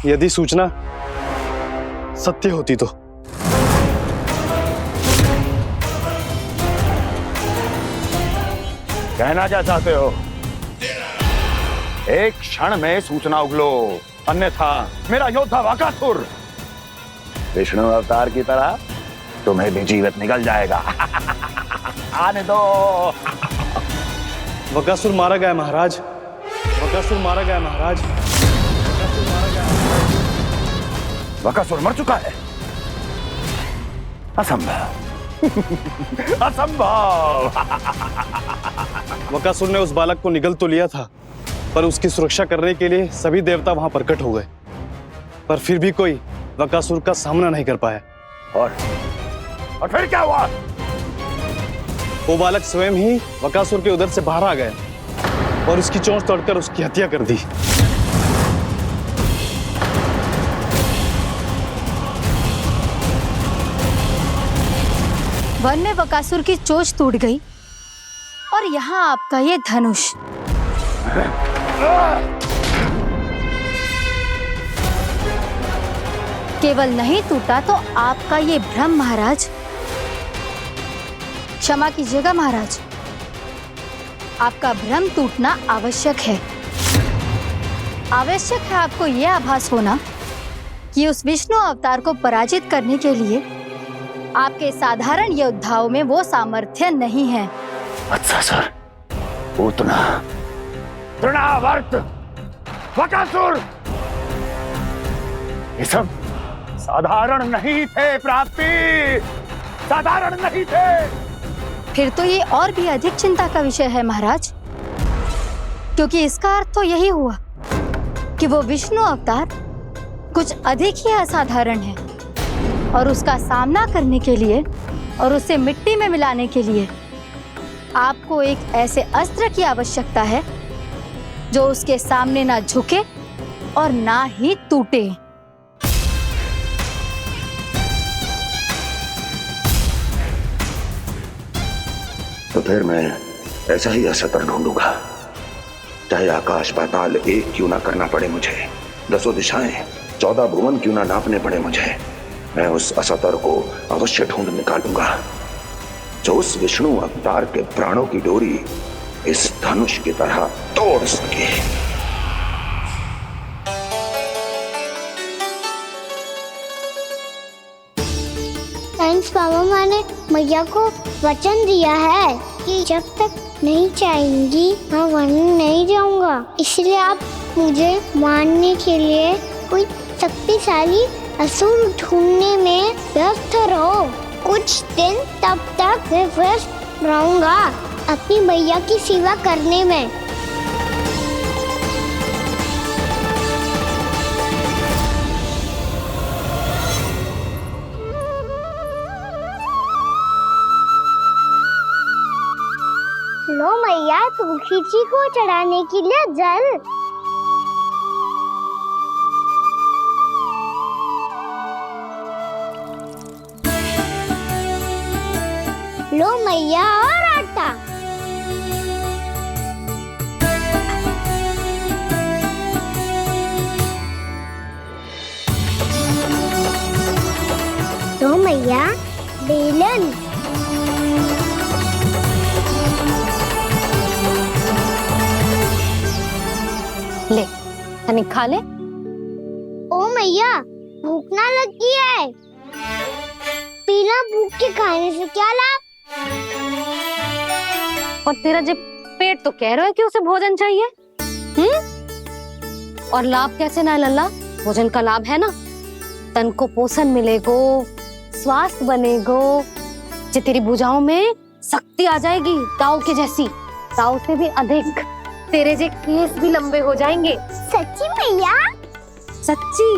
यदि सूचना सत्य होती तो। कहना क्या चाहते हो? एक क्षण में सूचना उगलो, अन्यथा मेरा योद्धा वकासुर विष्णु अवतार की तरह तुम्हें भी जीवित निकल जाएगा। आने दो। वकासुर मारा गया महाराज, वकासुर मारा गया महाराज, वकासुर मारा गया। वकासुर मर चुका है? असंभव। असंभव। वकासुर ने उस बालक को निगल तो लिया था, पर उसकी सुरक्षा करने के लिए सभी देवता वहां प्रकट हो गए, पर फिर भी कोई वकासुर का सामना नहीं कर पाया। और फिर क्या हुआ? वो बालक स्वयं ही वकासुर के उदर से बाहर आ गया और उसकी चोंच तोड़कर उसकी हत्या कर दी। वन में वकासुर की चोंच टूट गई और यहाँ आपका ये धनुष। केवल नहीं टूटा तो आपका ये भ्रम महाराज। क्षमा कीजिएगा महाराज, आपका भ्रम टूटना आवश्यक है। आवश्यक है आपको यह आभास होना कि उस विष्णु अवतार को पराजित करने के लिए आपके साधारण योद्धाओं में वो सामर्थ्य नहीं है। अच्छा सर, पूतना, तृणावर्त, वकासुर, ये सब साधारण नहीं थे प्राप्ति, साधारण नहीं थे। फिर तो ये और भी अधिक चिंता का विषय है महाराज, क्योंकि इसका अर्थ तो यही हुआ कि वो विष्णु अवतार कुछ अधिक ही असाधारण है और उसका सामना करने के लिए और उसे मिट्टी में मिलाने के लिए आपको एक ऐसे अस्त्र की आवश्यकता है जो उसके सामने ना झुके और ना ही टूटे। तो फिर मैं ऐसा ही असतर ढूंढूंगा, चाहे आकाश पाताल एक क्यों ना करना पड़े मुझे, 10 दिशाएं 14 भुवन क्यों ना नापने पड़े मुझे, मैं उस असतर को अवश्य ढूंढ निकालूंगा जो उस विष्णु अवतार के प्राणों की डोरी इस धनुष की तरह तोड़ सके। थैंक्स पापा, मैंने मैया को वचन दिया है कि जब तक नहीं चाहेंगी मैं वन नहीं जाऊंगा, इसलिए आप मुझे मारने के लिए कोई शक्तिशाली असुर ढूंढने में व्यस्त रहो। कुछ दिन तब तक मैं व्यस्त रहूंगा अपनी मैया की सेवा करने में। लो मैया, तुलसी जी को चढ़ाने के लिए जल। लो मैया, और आटा। लो मैया, बेलन। ले तनिक खा ले। ओ मैया, भूख ना लगी है। बिना भूख के खाने से क्या लाभ? और तेरा जब पेट तो कह रहा है कि उसे भोजन चाहिए, और लाभ कैसे ना लल्ला? भोजन का लाभ है ना, तन को पोषण मिलेगो, स्वास्थ्य बनेगो, जे तेरी भुजाओं में शक्ति आ जाएगी ताऊ के जैसी, ताऊ से भी अधिक। तेरे जे केस भी लंबे हो जाएंगे। सच्ची मैया? सच्ची,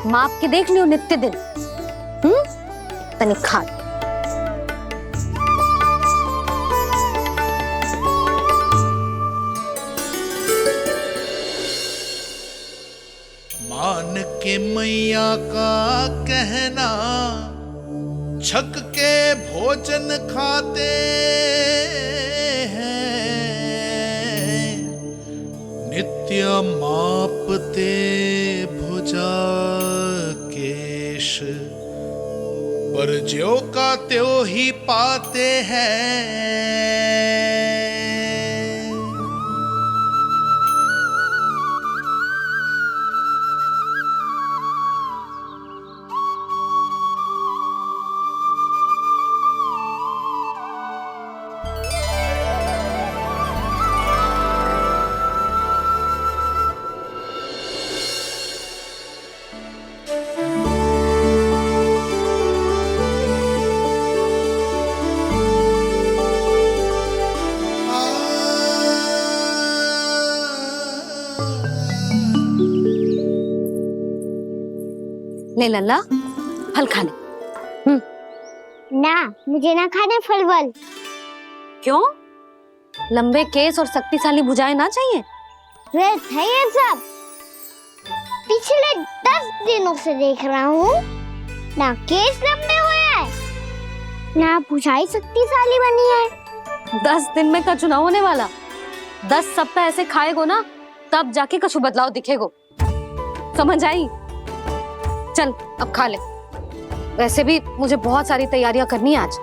माप के देख लियो नित्य दिन। तनिक खा। मान के मैया का कहना, छक के भोजन खाते हैं, नित्य मापते भुजा केश, पर ज्यों का त्यों ही पाते हैं। ले लल्ला, फल खा ले। ना, मुझे ना खाने फल वल। क्यों? लंबे केस और शक्तिशाली भुजाएं ना चाहिए? व्यर्थ है ये सब। पिछले 10 दिनों से देख रहा हूँ, ना केस लंबे हुए हैं, ना भुजाएं शक्तिशाली बनी है। 10 दिन में कछु ना होने वाला। 10 सप्ताह ऐसे खाएगो ना, तब जाके कछु बदलाव दिखेगो। समझ आई? चल अब खा ले। वैसे भी मुझे बहुत सारी तैयारियां करनी है आज।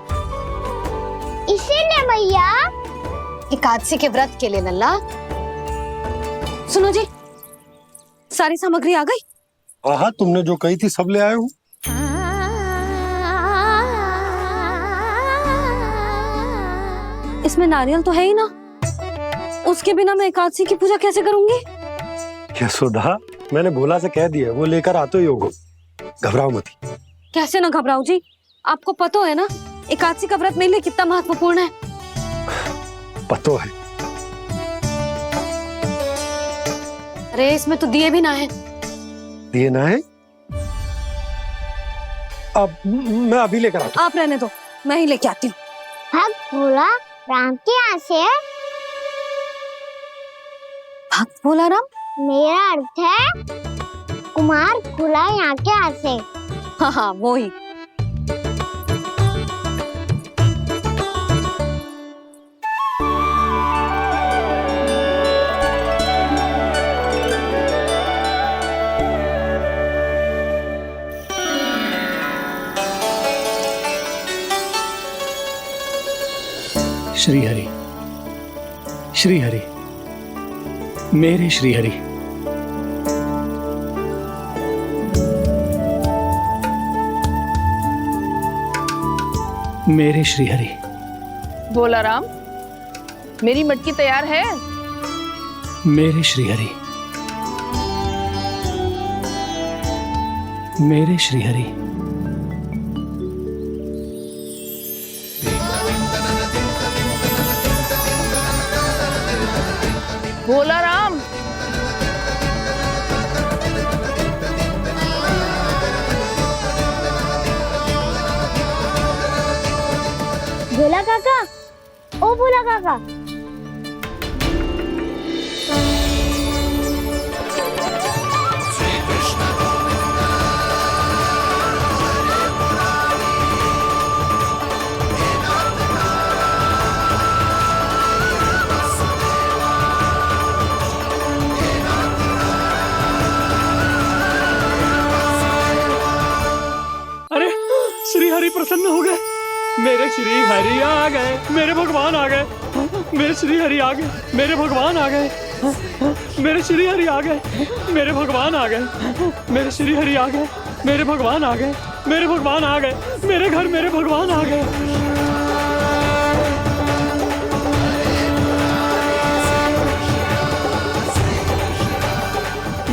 इसीलिए मैया, एकादशी के व्रत के लिए लल्ला। सुनो जी, सारी सामग्री आ गई? हाँ, तुमने जो कही थी सब ले आए हूँ। इसमें नारियल तो है ही ना, उसके बिना मैं एकादशी की पूजा कैसे करूंगी? यशोदा, मैंने भोला से कह दिया, वो लेकर आते ही होगा, घबराओ मत। कैसे ना घबराओ जी, आपको पता है ना एकादशी का व्रत मेरे लिए कितना महत्वपूर्ण है। पता है। अरे इसमें तो दिए भी ना है। दिए ना है? अब मैं अभी लेकर आता हूँ। आप रहने दो, मैं ही लेके आती हूँ। भक्त भोला राम के यहाँ से है? भक्त भोला राम? मेरा अर्थ है कुमार खुला यहाँ के आसे। हाँ हाँ वो ही। श्री हरि, श्री हरि, मेरे श्री हरि। मेरे श्री हरि। भोला राम, मेरी मटकी तैयार है। मेरे श्री हरि, मेरे श्री हरि। भोला राम, भोला काका, ओ भोला काका। अरे श्री हरि प्रसन्न हो गए। मेरे श्री हरि आ गए, मेरे भगवान आ गए। मेरे श्री हरि आ गए, मेरे भगवान आ गए। मेरे श्री हरि आ गए, मेरे भगवान आ गए। मेरे श्री हरि आ गए, मेरे भगवान आ गए। मेरे भगवान आ गए, मेरे घर मेरे भगवान आ गए।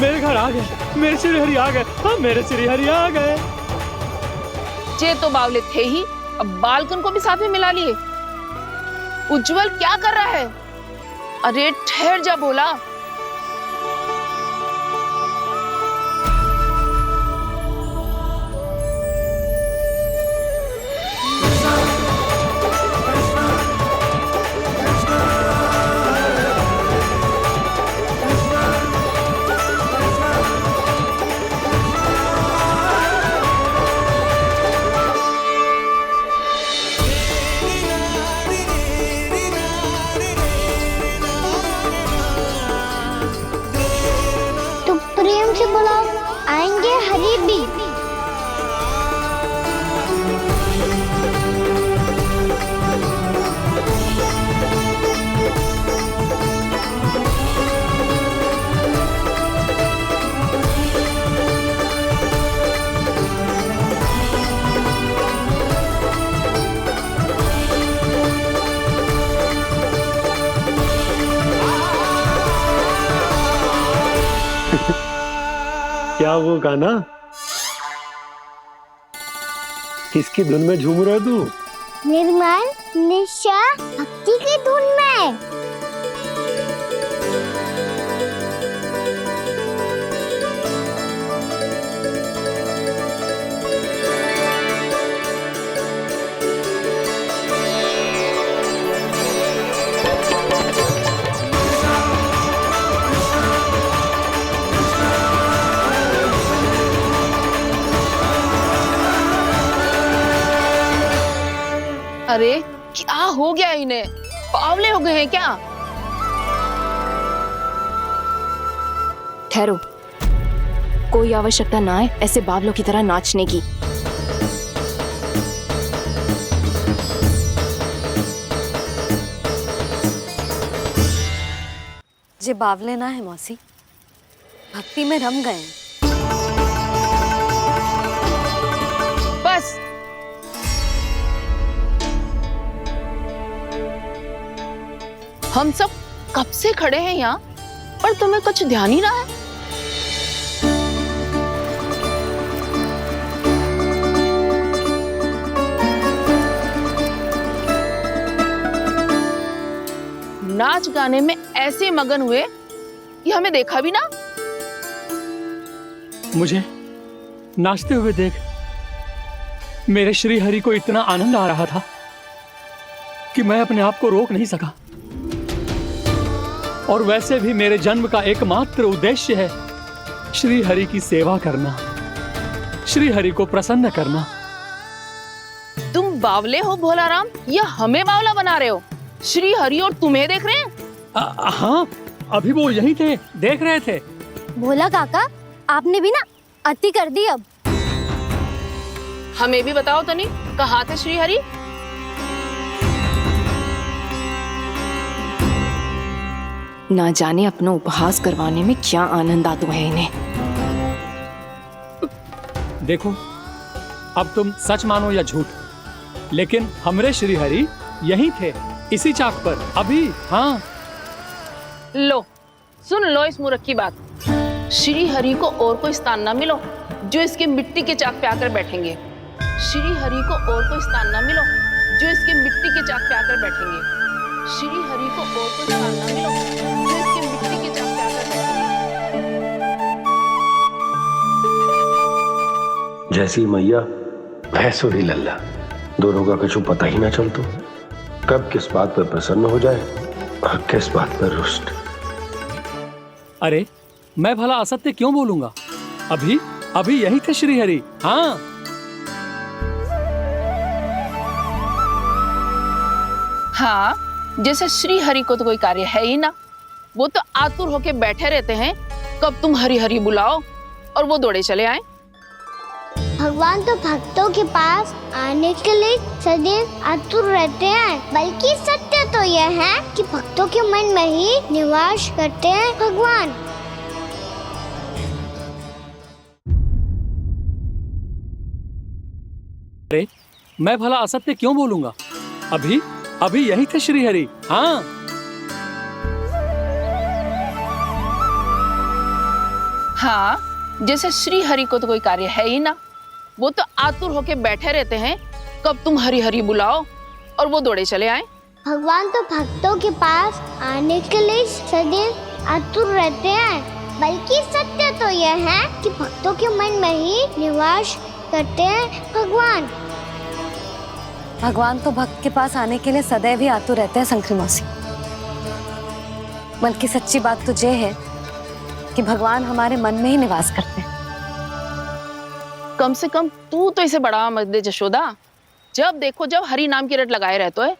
मेरे घर आ गए, मेरे श्री हरि आ गए। हाँ मेरे श्री हरि आ गए। जे तो बावले थे ही, अब बालकन को भी साथ में मिला लिए। उज्जवल क्या कर रहा है? अरे ठहर जा भोला। प्रेम से बुलाओ, आएंगे हरि भी। क्या वो गाना? किसकी धुन में झूम रहा तू? निर्मल निशा भक्ति की धुन में। अरे क्या हो गया इन्हें? बावले हो गए हैं क्या? ठहरो, कोई आवश्यकता ना है ऐसे बावलों की तरह नाचने की। जे बावले ना है मौसी, भक्ति में रम गए हैं। बस हम सब कब से खड़े हैं यहाँ, पर तुम्हें कुछ ध्यान ही रहा है। नाच गाने में ऐसे मगन हुए कि हमें देखा भी ना। मुझे नाचते हुए देख मेरे श्री हरि को इतना आनंद आ रहा था कि मैं अपने आप को रोक नहीं सका। और वैसे भी मेरे जन्म का एकमात्र उद्देश्य है श्री हरि की सेवा करना, श्री हरि को प्रसन्न करना। तुम बावले हो भोलाराम या हमें बावला बना रहे हो? श्री हरि और तुम्हें देख रहे हैं? हाँ, अभी वो यही थे, देख रहे थे। भोला काका, आपने भी ना अति कर दी। अब हमें भी बताओ तनी, कहाँ थे श्री हरि? ना जाने अपना उपहास करवाने में क्या आनंद आता है इन्हें। देखो, अब तुम सच मानो या झूठ, लेकिन हमरे श्री हरि यहीं थे, इसी चाक पर अभी। हाँ, लो सुन लो इस मूर्ख की बात। श्री हरि को और कोई स्थान ना मिलो जो इसके मिट्टी के चाक पे आकर बैठेंगे। श्री हरि को और कोई स्थान ना मिलो जो इसके मिट्टी के चाक पे आकर बैठेंगे। श्री हरि को और कोई स्थान ना मिलो जो इसके मिट्टी के चाक पे आकर बैठेंगे। जैसी मैया भैंसुरी लल्ला, दोनों का कुछ पता ही ना चलतो, कब किस बात पर प्रसन्न हो जाए और किस बात पर रुष्ट। अरे मैं भला असत्य क्यों बोलूंगा? अभी अभी यही थे श्री हरि। हाँ, हाँ, जैसे श्री हरि को तो कोई कार्य है ही ना, वो तो आतुर होके बैठे रहते हैं कब तुम हरि हरि बुलाओ और वो दौड़े चले आए। भगवान तो भक्तों के पास आने के लिए सदैव आतुर रहते हैं, बल्कि सत्य तो यह है कि भक्तों के मन में ही निवास करते हैं भगवान। अरे मैं भला असत्य क्यों बोलूंगा? अभी अभी यही थे श्री हरि। हाँ, हाँ, जैसे श्री हरि को तो कोई कार्य है ही ना, वो तो आतुर होके बैठे रहते हैं कब तुम हरि हरि बुलाओ और वो दौड़े चले आए। भगवान तो भक्तों के पास आने के लिए सदैव आतुर रहते हैं, बल्कि सत्य तो यह है कि भक्तों के मन में ही निवास करते हैं भगवान। भगवान तो भक्त के पास आने के लिए सदैव ही आतुर रहते हैं शंकरी मौसी। बल्कि सच्ची बात तो ये है कि भगवान हमारे मन में ही निवास करते हैं। कम से कम तू तो इसे बढ़ावा मत दे जशोदा। जब देखो जब हरि नाम की रट लगाए रहते है।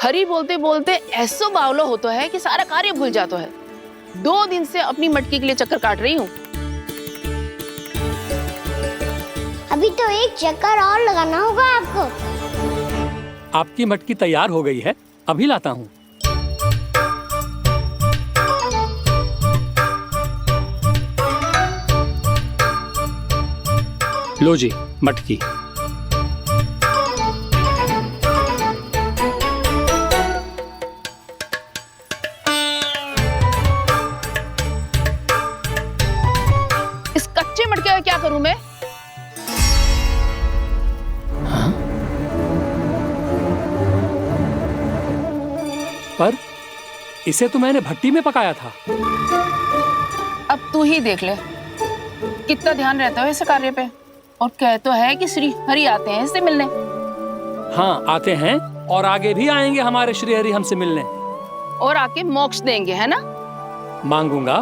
हरि बोलते बोलते ऐसो बावलो होता है कि सारा कार्य भूल जाता है। 2 दिन से अपनी मटकी के लिए चक्कर काट रही हूँ। अभी तो एक चक्कर और लगाना होगा आपको। आपकी मटकी तैयार हो गई है, अभी लाता हूँ। लो जी मटकी। इस कच्चे मटके का क्या करूं मैं? पर इसे तो मैंने भट्टी में पकाया था। अब तू ही देख ले कितना ध्यान रहता है इस कार्य पे। और कह तो है कि श्री हरि आते हैं इससे मिलने। हाँ आते हैं और आगे भी आएंगे हमारे श्री हरि हमसे मिलने। और आके मोक्ष देंगे, है ना? मांगूंगा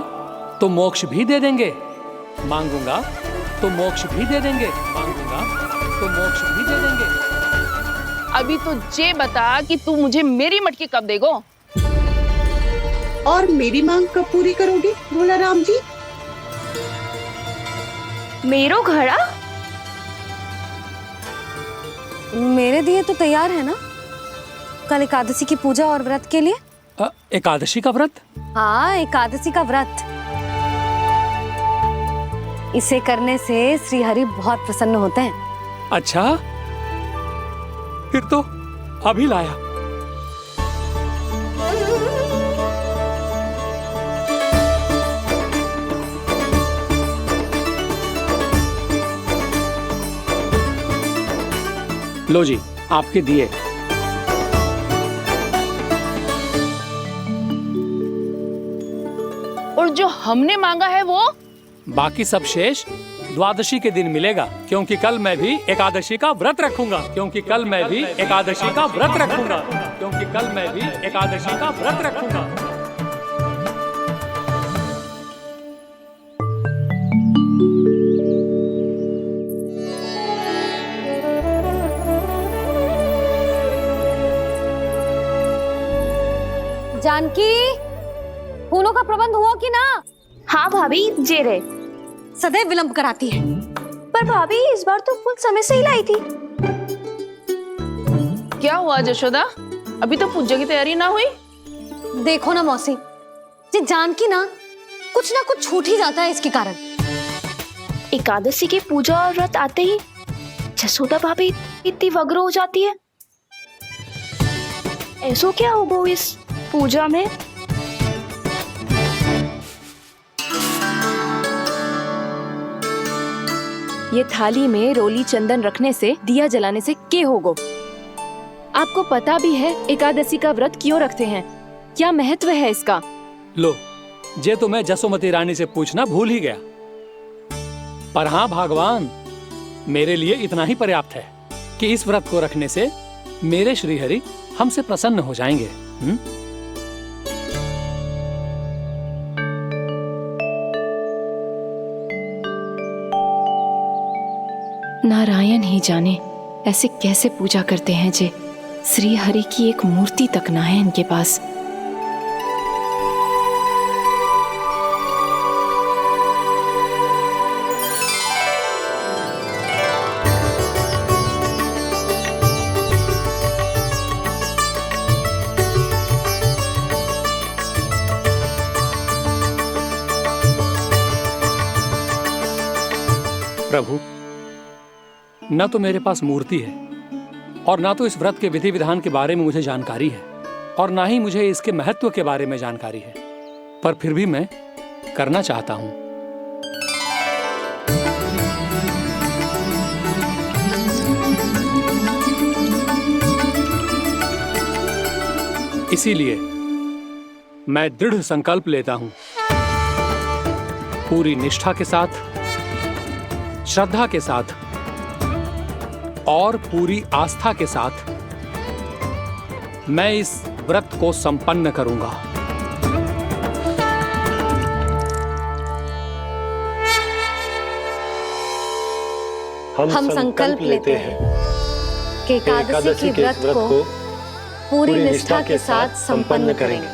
तो मोक्ष भी दे देंगे, मांगूंगा तो मोक्ष भी दे देंगे, मांगूंगा तो मोक्ष भी दे देंगे। अभी तो ये बता कि तू मुझे मेरी मटकी कब देगो? और मेरी मांग कब पूरी करोगे भोलाराम जी? मेरो घड़ा मेरे दिए तो तैयार है ना? कल एकादशी की पूजा और व्रत के लिए। एकादशी का व्रत? हाँ, एकादशी का व्रत। इसे करने से श्री हरि बहुत प्रसन्न होते हैं। अच्छा, फिर तो अभी लाया। लो जी आपके दिए। और जो हमने मांगा है वो? बाकी सब शेष द्वादशी के दिन मिलेगा, क्योंकि कल मैं भी एकादशी का व्रत रखूंगा, क्योंकि कल मैं भी एकादशी का व्रत रखूंगा, क्योंकि कल मैं भी एकादशी का व्रत रखूंगा। जानकी, फूलों का प्रबंध हुआ कि ना? हाँ भाभी, जे रहे। सदैव विलंब कराती है। पर भाभी इस बार तो फूल समय से ही लाई थी। क्या हुआ जशोदा, अभी तो पूजा की तैयारी ना हुई? देखो ना मौसी, ये जानकी ना कुछ छूट ही जाता है इसके कारण। एकादशी की पूजा और व्रत आते ही जसोदा भाभी इतनी वग्र हो जाती है। ऐसो क्या होगा इस पूजा में? ये थाली में रोली चंदन रखने से, दिया जलाने से के होगो? आपको पता भी है एकादशी का व्रत क्यों रखते हैं? क्या महत्व है इसका? लो, जे तो मैं जसोमती रानी से पूछना भूल ही गया। पर हाँ भगवान, मेरे लिए इतना ही पर्याप्त है कि इस व्रत को रखने से मेरे श्रीहरि हमसे प्रसन्न हो जाएंगे। नारायण ही जाने ऐसे कैसे पूजा करते हैं जे श्री हरि की एक मूर्ति तक ना है इनके पास। प्रभु, न तो मेरे पास मूर्ति है और ना तो इस व्रत के विधि विधान के बारे में मुझे जानकारी है और ना ही मुझे इसके महत्व के बारे में जानकारी है, पर फिर भी मैं करना चाहता हूं। इसीलिए मैं दृढ़ संकल्प लेता हूं, पूरी निष्ठा के साथ, श्रद्धा के साथ और पूरी आस्था के साथ मैं इस व्रत को संपन्न करूंगा। हम संकल्प लेते हैं कि एकादशी के व्रत को पूरी निष्ठा के साथ संपन्न करेंगे।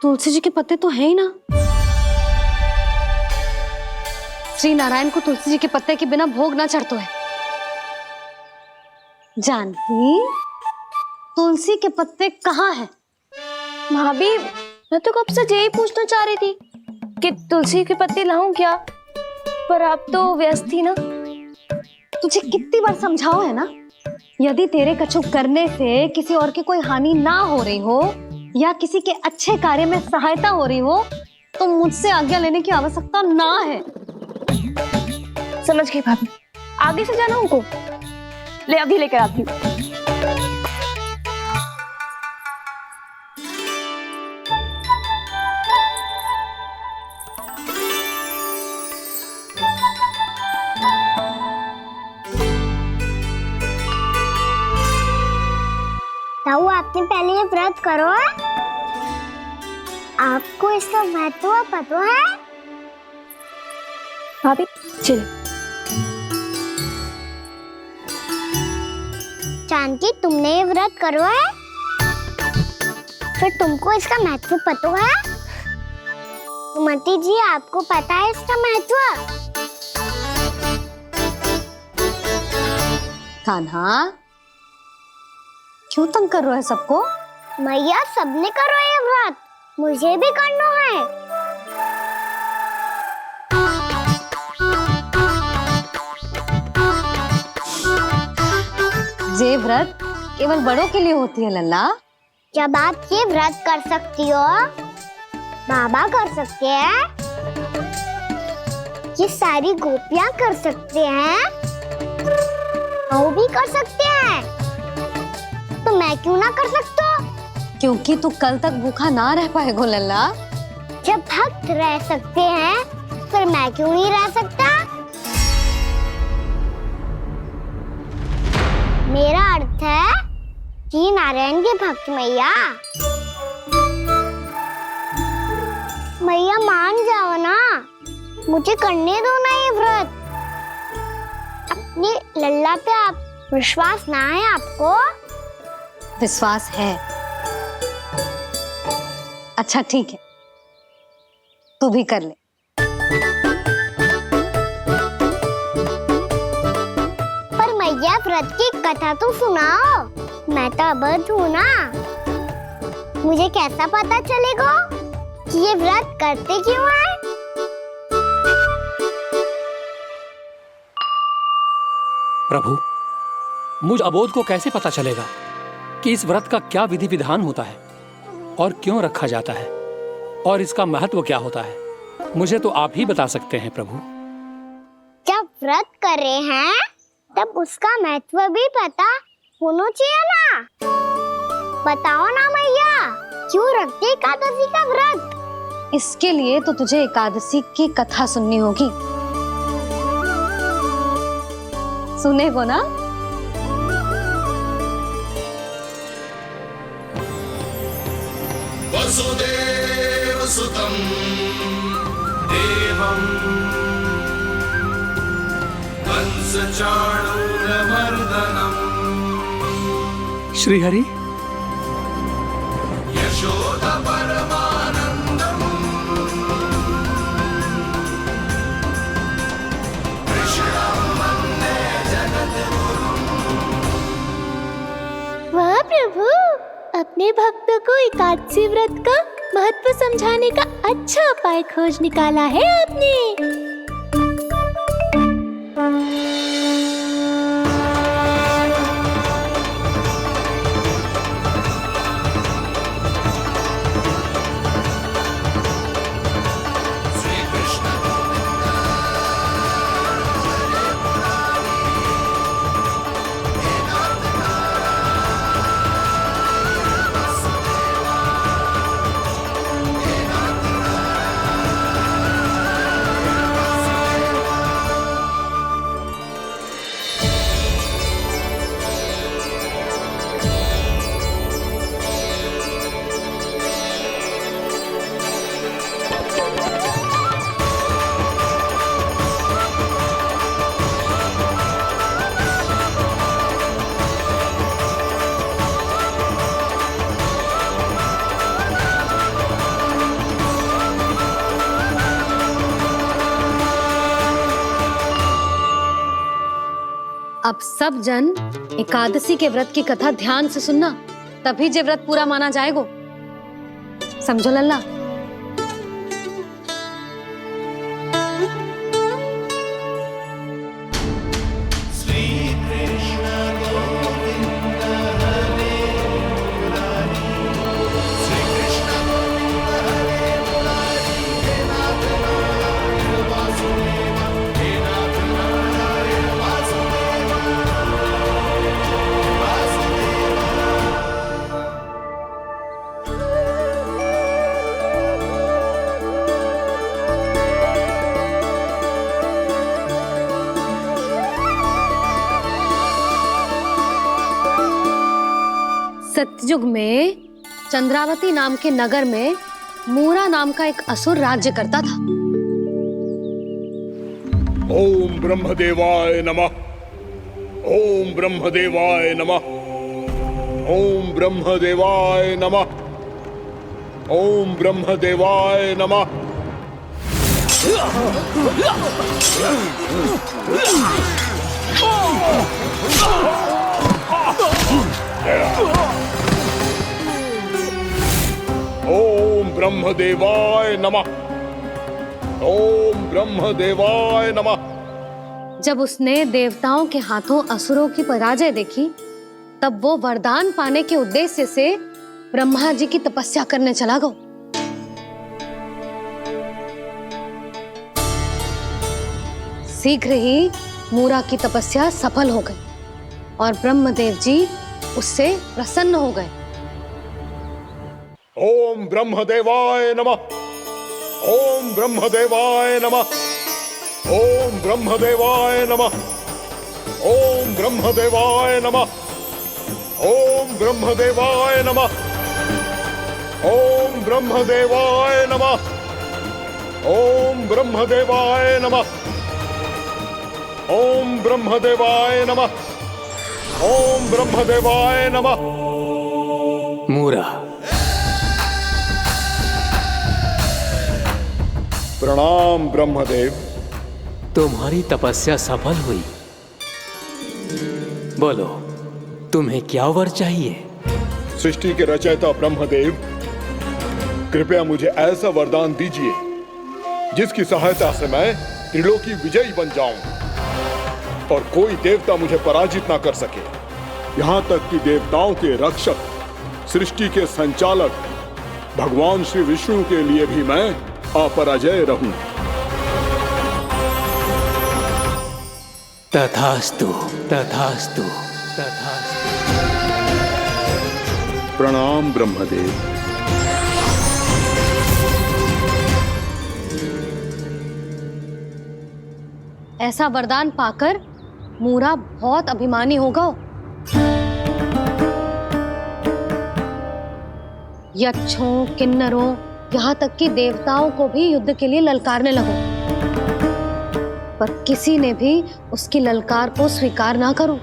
तुलसी जी के पत्ते तो हैं ही ना। श्री नारायण को तुलसी जी के पत्ते के बिना भोग ना चढ़तो है। जानकी, तुलसी के पत्ते कहाँ हैं? भाभी, मैं तो कब से यही पूछना चाह रही थी कि तुलसी के पत्ते लाऊं क्या, पर आप तो व्यस्त थी ना। तुझे कितनी बार समझाओ है ना, यदि तेरे कछु करने से किसी और की कोई हानि ना हो रही हो या किसी के अच्छे कार्य में सहायता हो रही हो तो मुझसे आज्ञा लेने की आवश्यकता ना है। समझ गई भाभी, आगे से जाना उनको। ले अभी लेकर आती हूँ। ताऊ, आपने पहले ये व्रत करो है? आपको इसका महत्व पता है? भाभी चल। जानकी, तुमने ये व्रत करो है? फिर तुमको इसका महत्व पता है? सुमति जी, आपको पता है इसका महत्व? कान्हा, क्यों तंग कर रहे हो सबको? मैया, सबने करो ये व्रत, मुझे भी करना है। ये व्रत केवल बड़ों के लिए होती है लल्ला। जब आप ये व्रत कर सकती हो, बाबा कर सकते हैं, ये सारी गोपियां कर सकते हैं, वो भी कर सकते हैं, तो मैं क्यों ना कर सकता? क्योंकि तू कल तक भूखा ना रह पाएगा लल्ला। जब भक्त रह सकते हैं, फिर मैं क्यों नहीं रह सकता? मेरा अर्थ है कि नारायण के भक्त मैया। मैया मान जाओ ना, मुझे करने दो ना ये व्रत। अपनी लल्ला पे आप विश्वास ना है आपको? विश्वास है। अच्छा ठीक है, तू भी कर ले। पर मैया व्रत की कथा तो सुनाओ, मैं तो अबध हूँ ना। मुझे कैसा पता चलेगा कि ये व्रत करते क्यों हैं? प्रभु, मुझ अबोध को कैसे पता चलेगा कि इस व्रत का क्या विधि विधान होता है और क्यों रखा जाता है और इसका महत्व क्या होता है? मुझे तो आप ही बता सकते हैं प्रभु। जब व्रत कर रहे हैं तब उसका महत्व भी पता होना चाहिए ना। बताओ ना मैया, क्यों रखते एकादशी का व्रत? इसके लिए तो तुझे एकादशी की कथा सुननी होगी। सुनेगो ना? वसुदेव सुतं देवं कंसचाणूरमर्दनम् श्रीहरि, यशोदा परमानन्दम् कृष्णं वन्दे जगद्गुरुम्। वाह प्रभु, अपने भक्तों को एकादशी व्रत का महत्व समझाने का अच्छा उपाय खोज निकाला है आपने। अब सब जन एकादशी के व्रत की कथा ध्यान से सुनना, तभी जे व्रत पूरा माना जाएगा। समझो लल्ला? सतयुग में चंद्रावती नाम के नगर में मूरा नाम का एक असुर राज्य करता था। ओम ब्रह्मदेवाय नमः। ओम ब्रह्मदेवाय नमः। ओम ब्रह्मदेवाय नमः। ओम ब्रह्मदेवाय नमः। ओम ब्रह्मदेवाय नमः। ओम ब्रह्मदेवाय नमः। जब उसने देवताओं के हाथों असुरों की पराजय देखी, तब वो वरदान पाने के उद्देश्य से ब्रह्मा जी की तपस्या करने चला गया। शीघ्र ही मूरा की तपस्या सफल हो गई और ब्रह्मदेव जी उससे प्रसन्न हो गए। ओम ब्रह्मदेवाय नमः। ओम ब्रह्मदेवाय नमः। ओम ब्रह्मदेवाय नमः। ओम ब्रह्मदेवाय नमः। ओम ब्रह्मदेवाय नमः। ओम ब्रह्मदेवाय नमः। ओम ब्रह्मदेवाय नमः। ओम ब्रह्मदेवाय नमः। ओम ब्रह्मदेवाय नमः। मूरा, प्रणाम ब्रह्मदेव। तुम्हारी तपस्या सफल हुई। बोलो, तुम्हें क्या वर चाहिए? सृष्टि के रचयिता ब्रह्मदेव, कृपया मुझे ऐसा वरदान दीजिए जिसकी सहायता से मैं त्रिलोकी विजयी बन जाऊं और कोई देवता मुझे पराजित ना कर सके। यहां तक कि देवताओं के रक्षक, सृष्टि के संचालक भगवान श्री विष्णु के लिए भी मैं अपराजय रहूं। तथास्तु, तथास्तु, तथास्तु। प्रणाम ब्रह्मदेव। ऐसा वरदान पाकर मूरा बहुत अभिमानी होगा। यक्षों, किन्नरों, यहाँ तक कि देवताओं को भी युद्ध के लिए ललकारने लगा, पर किसी ने भी उसकी ललकार को स्वीकार ना करो,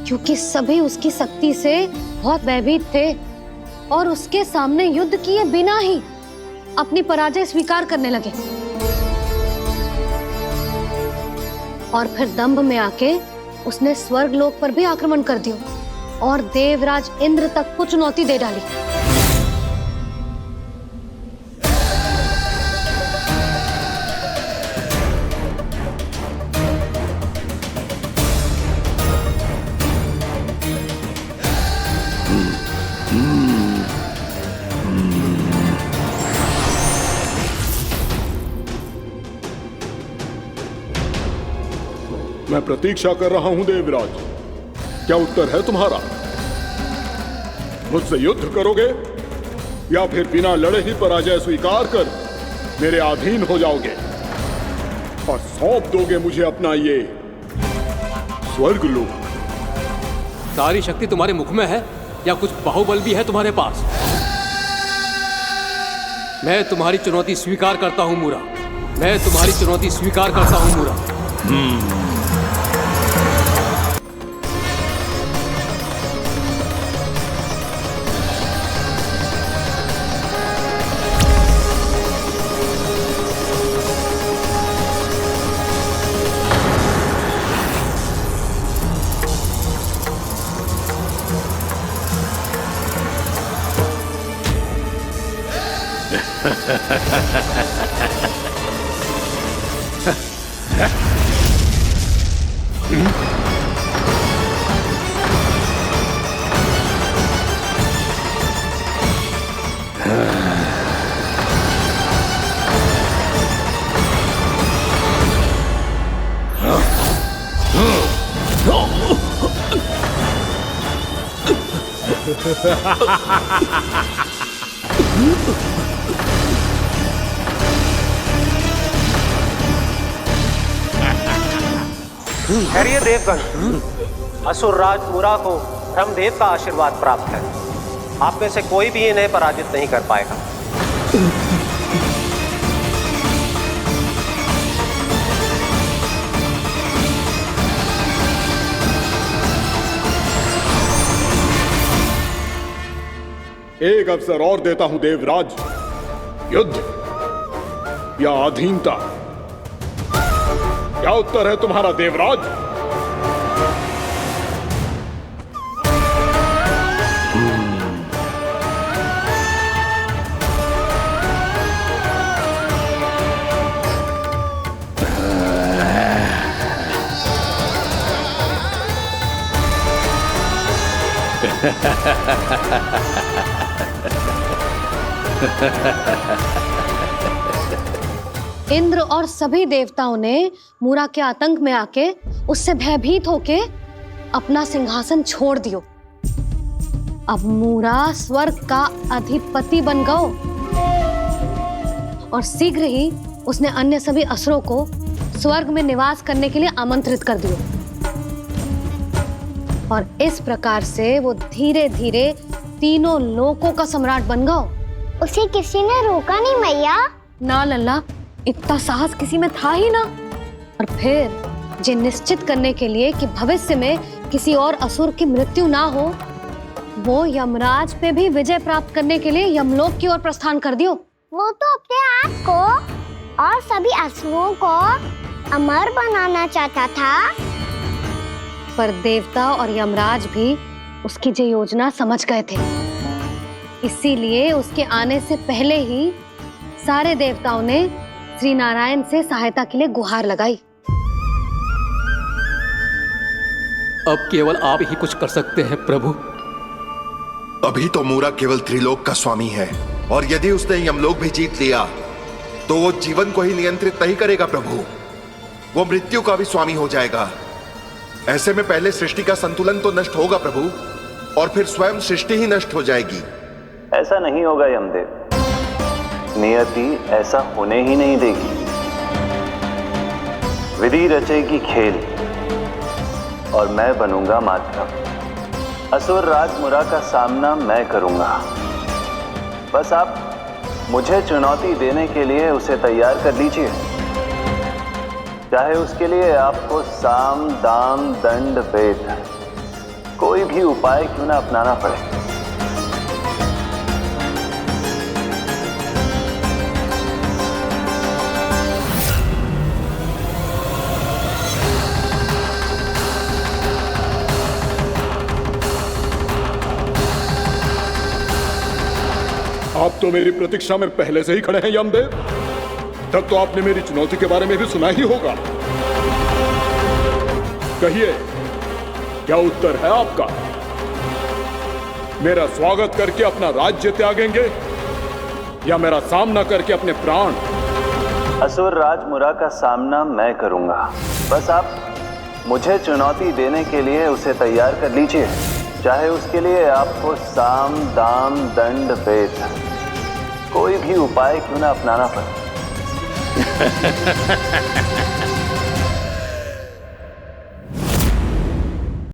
क्योंकि सभी उसकी शक्ति से बहुत भयभीत थे और उसके सामने युद्ध किए बिना ही अपनी पराजय स्वीकार करने लगे। और फिर दंभ में आके उसने स्वर्ग लोक पर भी आक्रमण कर दिया और देवराज इंद्र तक को चुनौती दे डाली। मैं प्रतीक्षा कर रहा हूं देवराज, क्या उत्तर है तुम्हारा? मुझसे युद्ध करोगे या फिर बिना लड़े ही पराजय स्वीकार कर मेरे अधीन हो जाओगे और सौंप दोगे मुझे अपना ये स्वर्ग लोक? सारी शक्ति तुम्हारे मुख में है या कुछ बाहुबल भी है तुम्हारे पास? मैं तुम्हारी चुनौती स्वीकार करता हूं मूरा, मैं तुम्हारी चुनौती स्वीकार करता हूं मूरा। ठहरिए देवगण, असुर राज मूरा को ब्रह्मदेव का आशीर्वाद प्राप्त है। आप में से कोई भी इन्हें पराजित नहीं कर पाएगा। एक अवसर और देता हूं देवराज, युद्ध या अधीनता, क्या उत्तर है तुम्हारा देवराज? इंद्र और सभी देवताओं ने मूरा के आतंक में आके उससे भयभीत होके अपना सिंहासन छोड़ दियो। अब मूरा स्वर्ग का अधिपति बन गयो और शीघ्र ही उसने अन्य सभी असुरों को स्वर्ग में निवास करने के लिए आमंत्रित कर दियो। और इस प्रकार से वो धीरे धीरे तीनों लोकों का सम्राट बन गया। उसे किसी ने रोका नहीं मैया। ना लल्ला, इतना साहस किसी में था ही ना। और फिर ये निश्चित करने के लिए कि भविष्य में किसी और असुर की मृत्यु ना हो, वो यमराज पे भी विजय प्राप्त करने के लिए यमलोक की ओर प्रस्थान कर दियो। वो तो अपने आप को और सभी असुरों को अमर बनाना चाहता था। पर देवता और यमराज भी उसकी ये योजना समझ गए थे। इसीलिए उसके आने से पहले ही सारे देवताओं ने श्री नारायण से सहायता के लिए गुहार लगाई। अब केवल आप ही कुछ कर सकते हैं प्रभु। अभी तो मूरा केवल त्रिलोक का स्वामी है, और यदि उसने यमलोक भी जीत लिया तो वो जीवन को ही नियंत्रित नहीं करेगा प्रभु, वो मृत्यु का भी स्वामी हो जाएगा। ऐसे में पहले सृष्टि का संतुलन तो नष्ट होगा प्रभु, और फिर स्वयं सृष्टि ही नष्ट हो जाएगी। ऐसा नहीं होगा यमदेव, नियति ऐसा होने ही नहीं देगी। विधि रचेगी खेल और मैं बनूंगा माध्यम। असुर राज मुरा का सामना मैं करूंगा। बस आप मुझे चुनौती देने के लिए उसे तैयार कर लीजिए, चाहे उसके लिए आपको साम दाम दंड भेद कोई भी उपाय क्यों ना अपनाना पड़े। आप तो मेरी प्रतीक्षा में पहले से ही खड़े हैं यमदेव। तब तो आपने मेरी चुनौती के बारे में भी सुना ही होगा। कहिए, क्या उत्तर है आपका? मेरा स्वागत करके अपना राज्य त्यागेंगे या मेरा सामना करके अपने प्राण? असुर राज मुरा का सामना मैं करूंगा। बस आप मुझे चुनौती देने के लिए उसे तैयार कर लीजिए, चाहे उसके लिए आपको साम दाम दंड भेद कोई भी उपाय क्यों ना अपनाना पड़े।